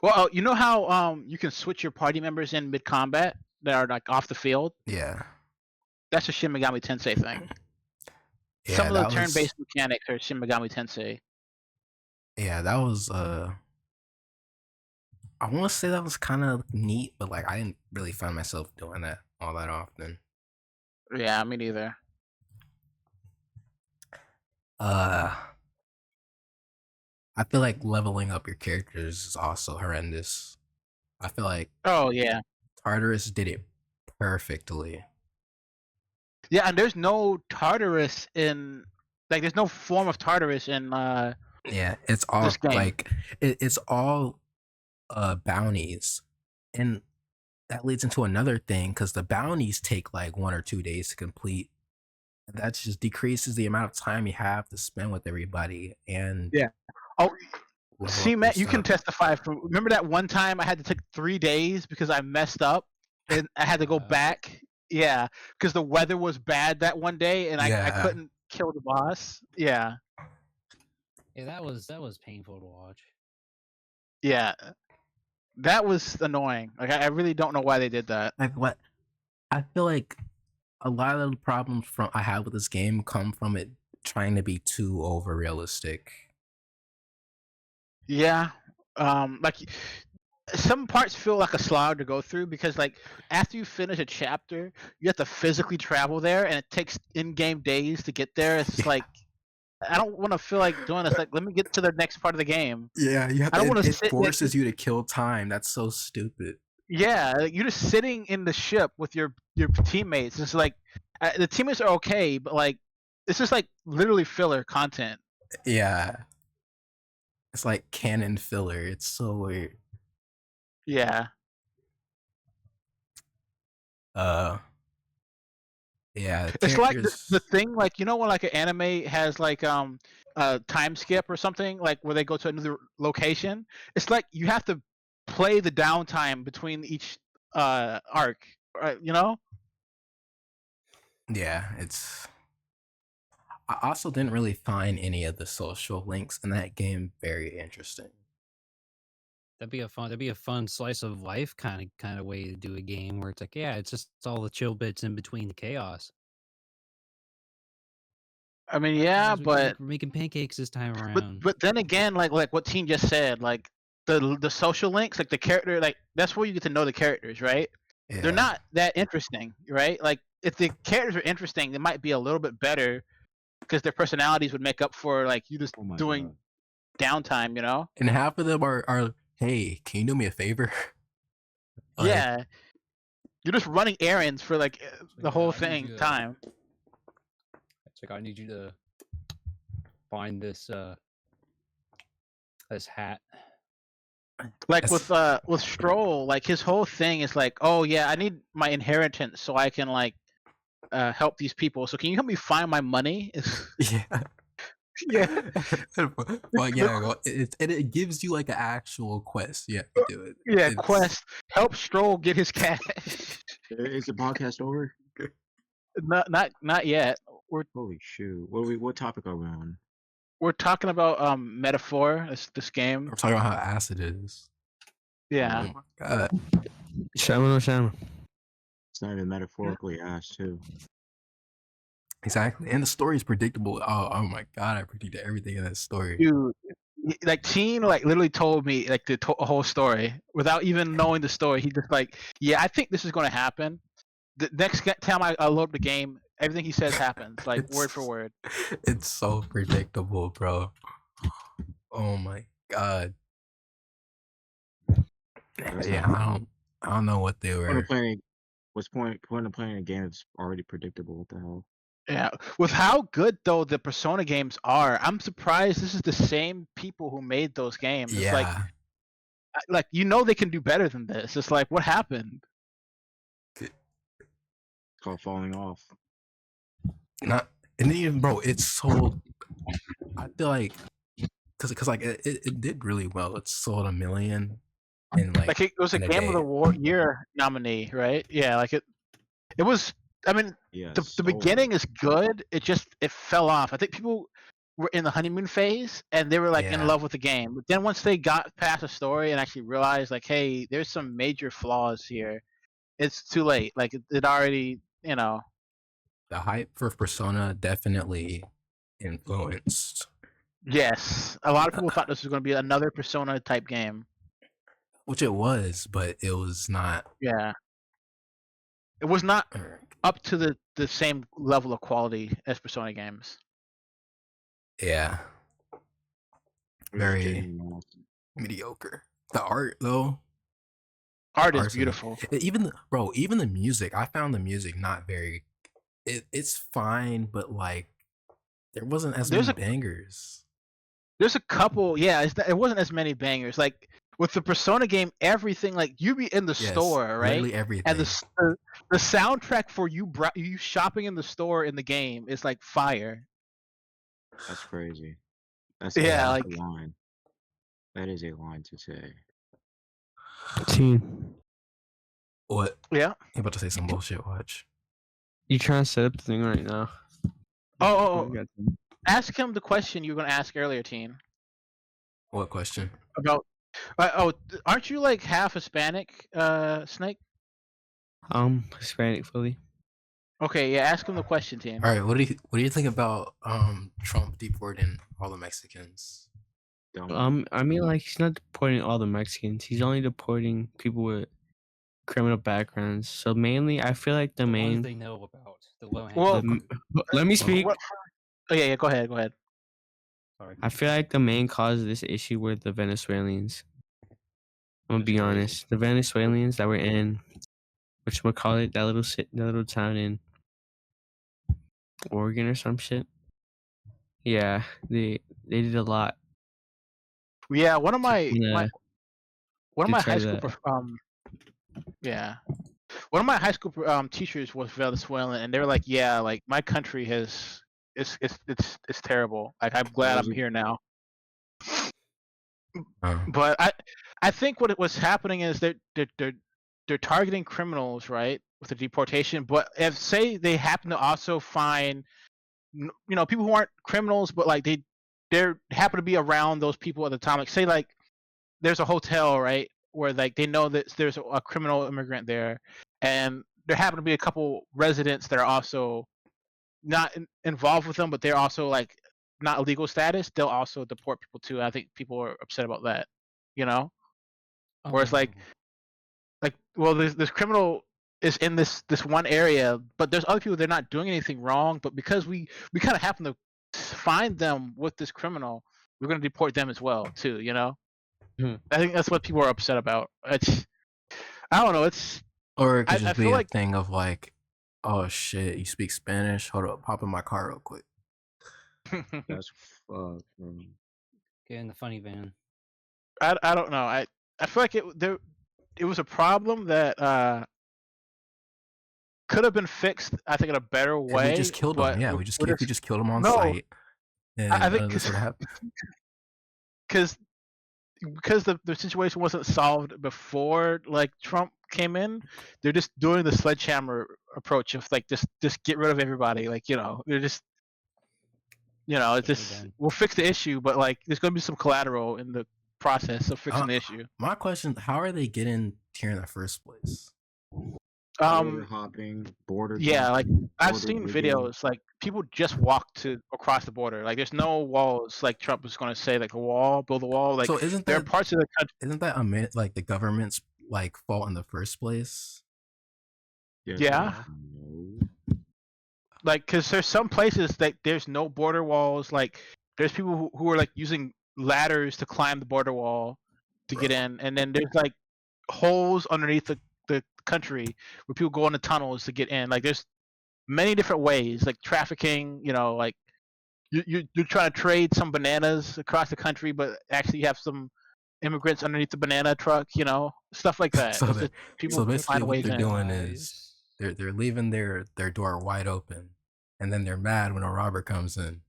Well, you know how you can switch your party members in mid combat that are like off the field? Yeah. That's a Shin Megami Tensei thing. Yeah, Some of the that was- turn-based mechanics are Shin Megami Tensei. Yeah, that was I want to say that was kind of neat, but like I didn't really find myself doing that all that often. Yeah, me neither. I feel like leveling up your characters is also horrendous. I feel like Oh yeah. Tartarus did it perfectly. Yeah, and there's no Tartarus in like there's no form of Tartarus in Yeah, it's all this game. like it's all bounties, and that leads into another thing because the bounties take like 1 or 2 days to complete. That just decreases the amount of time you have to spend with everybody, and Yeah. Oh, level See, up your Matt, you can stuff. testify. From remember that one time I had to take 3 days because I messed up and I had to go back. Yeah, because the weather was bad that one day and I Yeah, couldn't kill the boss. Yeah, Yeah, that was painful to watch. yeah, that was annoying. Like I really don't know why they did that. like what? I feel like a lot of the problems from I have with this game come from it trying to be too over realistic. Yeah, like some parts feel like a slog to go through because like after you finish a chapter, you have to physically travel there, and it takes in-game days to get there. It's Yeah. like I don't want to feel like doing this. Like, let me get to the next part of the game. Yeah, you have I to. don't want to It sit. forces you to kill time. That's so stupid. Yeah, like, you're just sitting in the ship with your teammates. It's like the teammates are okay, but like it's just like literally filler content. Yeah, it's like canon filler. It's so weird. Yeah, Yeah, the it's like characters. the thing. Like you know when like an anime has like time skip or something like where they go to another location. It's like you have to play the downtime between each arc. You know? Yeah, it's. I also didn't really find any of the social links in that game very interesting. That'd be a fun slice of life kind of way to do a game where it's like, yeah, it's all the chill bits in between the chaos. I mean, yeah, Guys, but we're making pancakes this time around. but then again, like what Teen just said, like the social links, like the character, like that's where you get to know the characters, right? Yeah. They're not that interesting, right? Like if the characters are interesting, they might be a little bit better because their personalities would make up for like you just Oh my doing downtime, you know? And half of them are hey, can you do me a favor? Like, Yeah, you're just running errands for like the whole I need thing you to- time. It's like I need you to find this hat. Like That's- with Stroll, like his whole thing is like, oh yeah, I need my inheritance so I can like help these people. So can you help me find my money? Yeah. Yeah. Well, yeah, well, it gives you like an actual quest. You have to do it. Yeah, It's- quest. Help Stroll get his cash. Is the podcast over? not yet. Holy shoot! What topic are we on? We're talking about Metaphor, this game. We're talking about how acid is. Yeah. Oh my god. Shaman or Shaman? It's not even metaphorically asked too. Exactly. And the story is predictable. Oh my god, I predicted everything in that story. Dude, like Teen like literally told me like the whole story without even knowing the story. He just like, yeah, I think this is going to happen. The next time I load the game, everything he says happens, like word for word. It's so predictable, bro. Oh my god. Yeah, I don't know what they were. What's point of playing a game that's already predictable? What the hell? Yeah, with how good though the Persona games are, I'm surprised this is the same people who made those games. It's Yeah. like you know they can do better than this. It's like what happened? It's called falling off. Not and then even bro, it's so I feel like because like it did really well. It sold 1 million in Like it was a in a Game of day. the Year nominee, right? Yeah, like it was. I mean, Yeah. the beginning is good. It fell off. I think people were in the honeymoon phase and they were like in Yeah. love with the game. But then once they got past the story and actually realized like, hey, there's some major flaws here, it's too late. Like it already, you know. The hype for Persona definitely influenced, Yes, a lot of people thought this was going to be another Persona type game. which it was, but it was not. Yeah, it was not up to the same level of quality as Persona games. Yeah, It was very genuine. mediocre. The art though, Art is art's beautiful. even the music. I found the music not very. It's fine, but like there wasn't as There's many bangers. There's a couple, yeah. It wasn't as many bangers. Like with the Persona game, everything like you be in the Yes, store, right? literally everything. And the soundtrack for you shopping in the store in the game is like fire. That's crazy. That's Yeah, that's like the line. That is a line to say. Team, What? Yeah. You about to say some bullshit? Watch. you trying to set up the thing right now? Oh, You got them. ask him the question you were gonna ask earlier, Teen. What question? About aren't you like half Hispanic, Snake? Hispanic fully. Okay, yeah. Ask him the question, Teen. All right. What do you think about Trump deporting all the Mexicans? Don't. I mean, like, he's not deporting all the Mexicans. He's only deporting people with criminal backgrounds. So mainly, I feel like the ones main. they know about. The low hanging. Well, Let me speak. Oh yeah, go ahead. Sorry. I feel like the main cause of this issue were the Venezuelans. I'm gonna be honest. The Venezuelans that were in, whatchamacallit, that little town in Oregon or some shit. Yeah, they did a lot. Yeah, one of my Yeah. one of my try high school that. yeah, one of my high school teachers was Venezuelan, and they were like, yeah, like my country has it's terrible. Like I'm glad I'm here now. But I think what was happening is they're targeting criminals, right, with the deportation. But if say they happen to also find, people who aren't criminals, but like they happen to be around those people at the time. Like say like there's a hotel, right, where like they know that there's a criminal immigrant there, and there happen to be a couple residents that are also not involved with them, but they're also like not legal status. They'll also deport people too. I think people are upset about that. Where it's like, well, this criminal is in this one area, but there's other people they're not doing anything wrong, but because we kind of happen to find them with this criminal, we're going to deport them as well too. I think that's what people are upset about. I don't know. Or it could I just be feel a like thing of like, oh shit, you speak Spanish? Hold up, hop in my car real quick. That's fucked. Get in the funny van. I don't know. I feel like it was a problem that could have been fixed. I think in a better way. We just killed them. Yeah, we just killed them on No, site. And I think this would happen. because the situation wasn't solved before like Trump came in. They're just doing the sledgehammer approach of like just get rid of everybody. Like they're just it's just we'll fix the issue, but like there's going to be some collateral in the process of fixing the issue. My question: how are they getting here in the first place? Border hopping, border. Yeah, like I've border seen digging. videos like people just walk across the border. Like there's no walls. Like Trump was going to say like build a wall. Like So isn't there are that parts of the country. isn't that like the government's like fault in the first place? Yeah. No. Like because there's some places that there's no border walls. Like there's people who are like using ladders to climb the border wall to get in, and then there's like holes underneath the country where people go into tunnels to get in. Like there's many different ways, like trafficking. Like you're trying to trade some bananas across the country, but actually you have some immigrants underneath the banana truck. Stuff like that. So, It's just people so basically, find what ways they're in. doing is they're leaving their door wide open, and then they're mad when a robber comes in.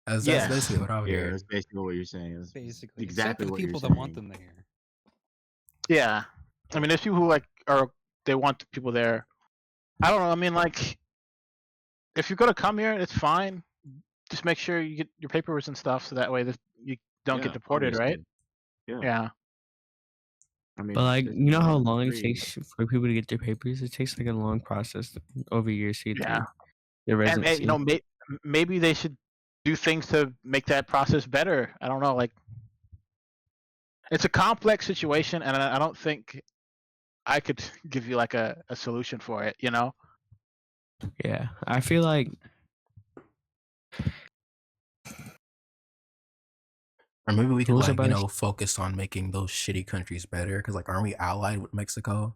That's basically what I would Yeah, hear. that's basically what you're saying. That's Basically, exactly except for what the people you're that want saying. them there. Yeah, I mean, there's people who they want the people there. I don't know. I mean, like, if you're gonna come here, it's fine. Just make sure you get your papers and stuff, so that way you don't Yeah, get deported, right? obviously. Yeah. I mean, But like, it's you know how not long it free. takes for people to get their papers? It takes like a long process over years to get Yeah. their And residency. maybe they should do things to make that process better. I don't know. Like, it's a complex situation, and I don't think I could give you like a solution for it. Yeah, I feel like Or maybe we could Rules like about focus on making those shitty countries better, because like aren't we allied with Mexico?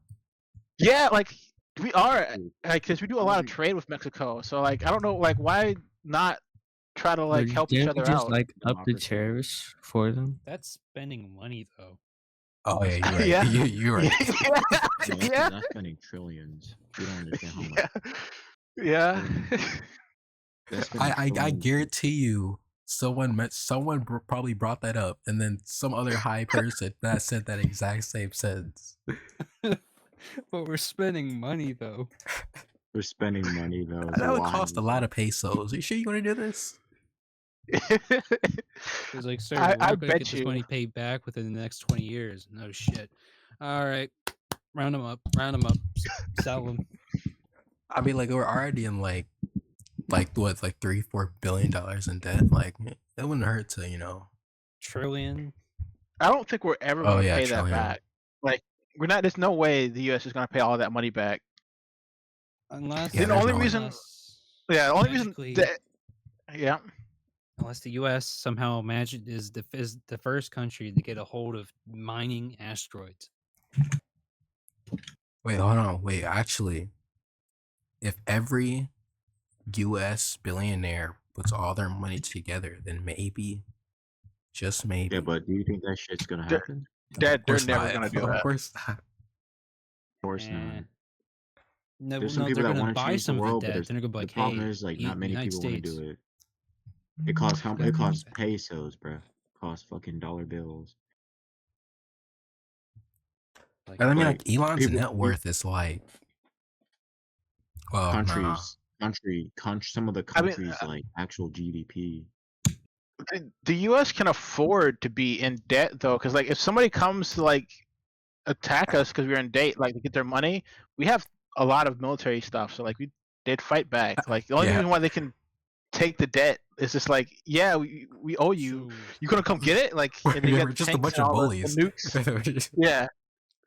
Yeah, like we are, like, because we do a lot of trade with Mexico. So like, I don't know, like, why not try to like help each didn't we other just out? like up the Democracy. tariffs for them? That's spending money though. Oh yeah, you're right. Yeah. You're right. Yeah. That's spending trillions. You don't understand how much. Yeah. That's spending I trillions. guarantee you, probably brought that up, and then some other high person that said that exact same sentence. But we're spending money though. We're spending money though. That would cost a lot of pesos. Are you sure you want to do this? It's like, sir, we're I not gonna bet get this you. money paid back within the next 20 years. No shit. All right, round them up, sell them. I mean, like we're already in like what, like $3-4 billion in debt. Like it wouldn't hurt to, you know. Trillion. I don't think we're ever Oh, going to yeah, pay that trillion. back. Like, we're not. There's no way the U.S. is going to pay all that money back. Unless Yeah, the there's only no way. reason, unless yeah, the only reason, magically- that, yeah, unless the U.S. somehow is the first country to get a hold of mining asteroids. Wait, hold on. Wait, actually, if every U.S. billionaire puts all their money together, then maybe, just maybe. Yeah, but do you think that shit's gonna They're- happen? they're course never not. going to do Of that. course not. Of course Eh. not. No, There's some no, people they're that gonna want to buy change the some of world, the but debt. there's, Then they're gonna be the like, problem hey, is like not many United people want States. to do it. It costs how Yeah. it costs pesos, bro. It costs fucking dollar bills. Like, And I mean, Like, like Elon's people- net worth is like, well, Countries, some of the I mean, countries like actual GDP. the U.S. can afford to be in debt though, because like if somebody comes to like attack us because we're in debt, like to get their money, we have a lot of military stuff, so like they'd fight back. Like the only Yeah. reason why they can take the debt is just like, yeah, we owe you. so- You gonna come get it? Like, and they We're got just a tanks bunch and of all the bullies. nukes. Yeah,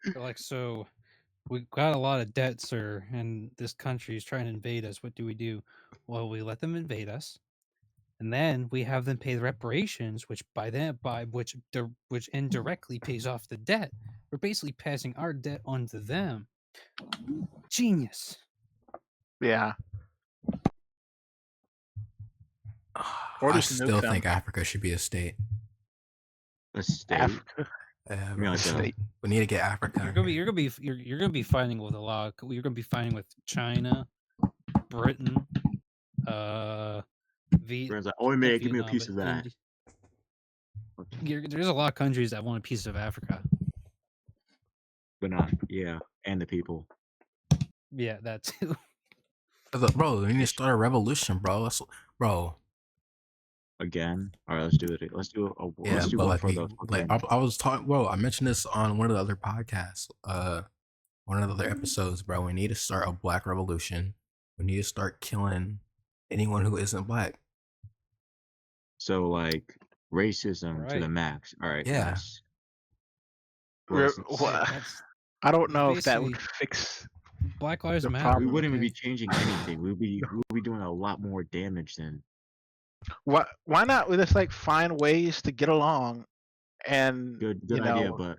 They're like, so we got a lot of debt, sir, and this country is trying to invade us. What do? Well, we let them invade us, and then we have them pay the reparations, which which indirectly pays off the debt. We're basically passing our debt on to them. Genius. yeah. Or I just nuke still them. think Africa should be a state. A state. Africa. Yeah, mean, like, State. we need to get Africa. You're gonna be fighting with a lot. You're gonna be fighting with China, Britain, Everyone's like, oh man, give me a Vietnam, piece of but that. There's a lot of countries that want a piece of Africa. But not, yeah, and the people. Yeah, that too. Bro, we need to start a revolution, bro. Bro. Again, all right, let's do it. Let's do a. Yeah, Let's do but one like, for the. I was talking, bro. I mentioned this on one of the other podcasts, one of the other episodes, bro. We need to start a black revolution. We need to start killing anyone who isn't black. So like racism to the Right. max. All right. Yeah. Yes. We're- Well, wha- That's I don't know if that would basically- fix. Black Lives The Matter. problem- we wouldn't even okay? be changing anything. We'll be doing a lot more damage than. Why not we just like find ways to get along, and Good you idea, know, but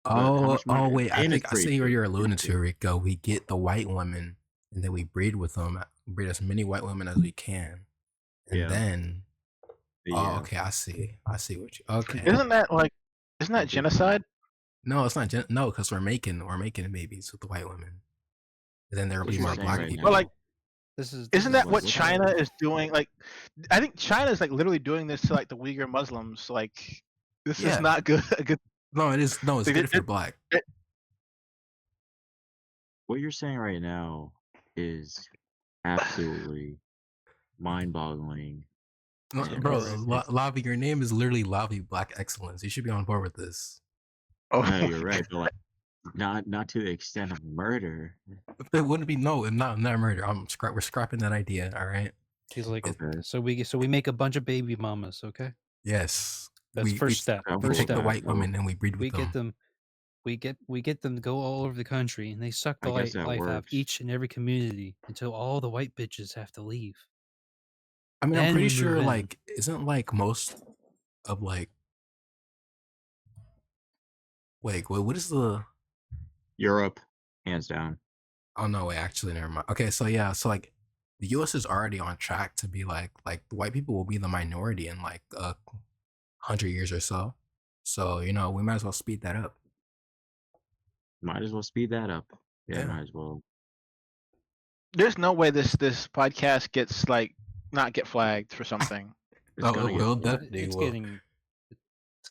Oh, much money- wait. I and think it's I see free, what too. you're alluding It's to, free. Rico. We get the white women, and then we breed with them. Breed as many white women as we can, and Yeah. then. Yeah. Oh, okay. I see what you. Okay. isn't that genocide? No, it's not. No, because we're making babies with the white women, and then there will What be you're more saying black right people. But like, Isn't isn't that what what's China happening. is doing? Like, I think China is like literally doing this to like the Uyghur Muslims. Like, this Yeah. is not good. A good. No, it is. No, it's Like, good if you're black. What you're saying right now is absolutely mind-boggling. No, Yeah, bro, it's- Lavi, your name is literally Lavi Black Excellence. You should be on board with this. Oh, No, you're right, but like, not to the extent of murder. It wouldn't be not murder. We're scrapping that idea. All right. He's like, Okay. so we make a bunch of baby mamas, okay? Yes. That's first step. I'm We First take step. the white Oh. women and we breed with We them. get them. We get them to go all over the country, and they suck the I guess that life out of works. each and every community until all the white bitches have to leave. I mean, Then I'm pretty we sure move in. like isn't like most of like wait, what is the Europe, hands down. oh no wait, actually never mind. Okay, so yeah, so like the US is already on track to be like the white people will be the minority in like 100 years or so. So, you know, we might as well speed that up. Might as well speed that up. Yeah, Yeah. might as well. there's no way this podcast gets like not get flagged for something. It's Oh, gonna it will get definitely It's will.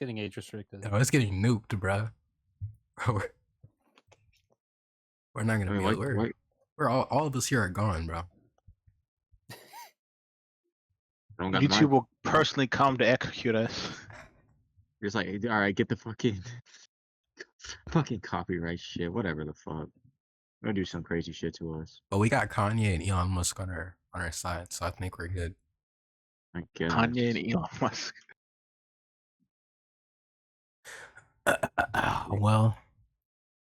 getting age restricted. Oh, it's getting nuked, bro. We're not gonna I mean, be why, able. why, We're all of us here are gone, bro. I don't got the YouTube mic. will personally come to execute us. It's like, all right, get the fucking fucking copyright shit, whatever the fuck. They'll do some crazy shit to us. But we got Kanye and Elon Musk on our side, so I think we're good. I guess. Kanye and Elon Musk. Well,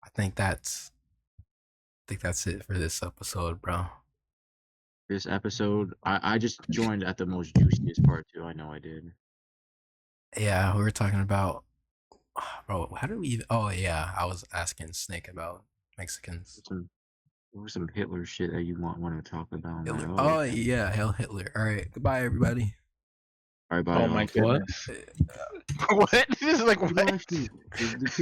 I think that's it for this episode, bro. This episode, I just joined at the most juiciest part too. I know I did. Yeah, we were talking about, bro. How do we even? Oh yeah, I was asking Snake about Mexicans. What was some Hitler shit that you want to talk about? Hitler. Like, Oh yeah, hell Hitler. All right, goodbye everybody. all right, bye. Oh my y'all. goodness. What? This is like You what? actually- the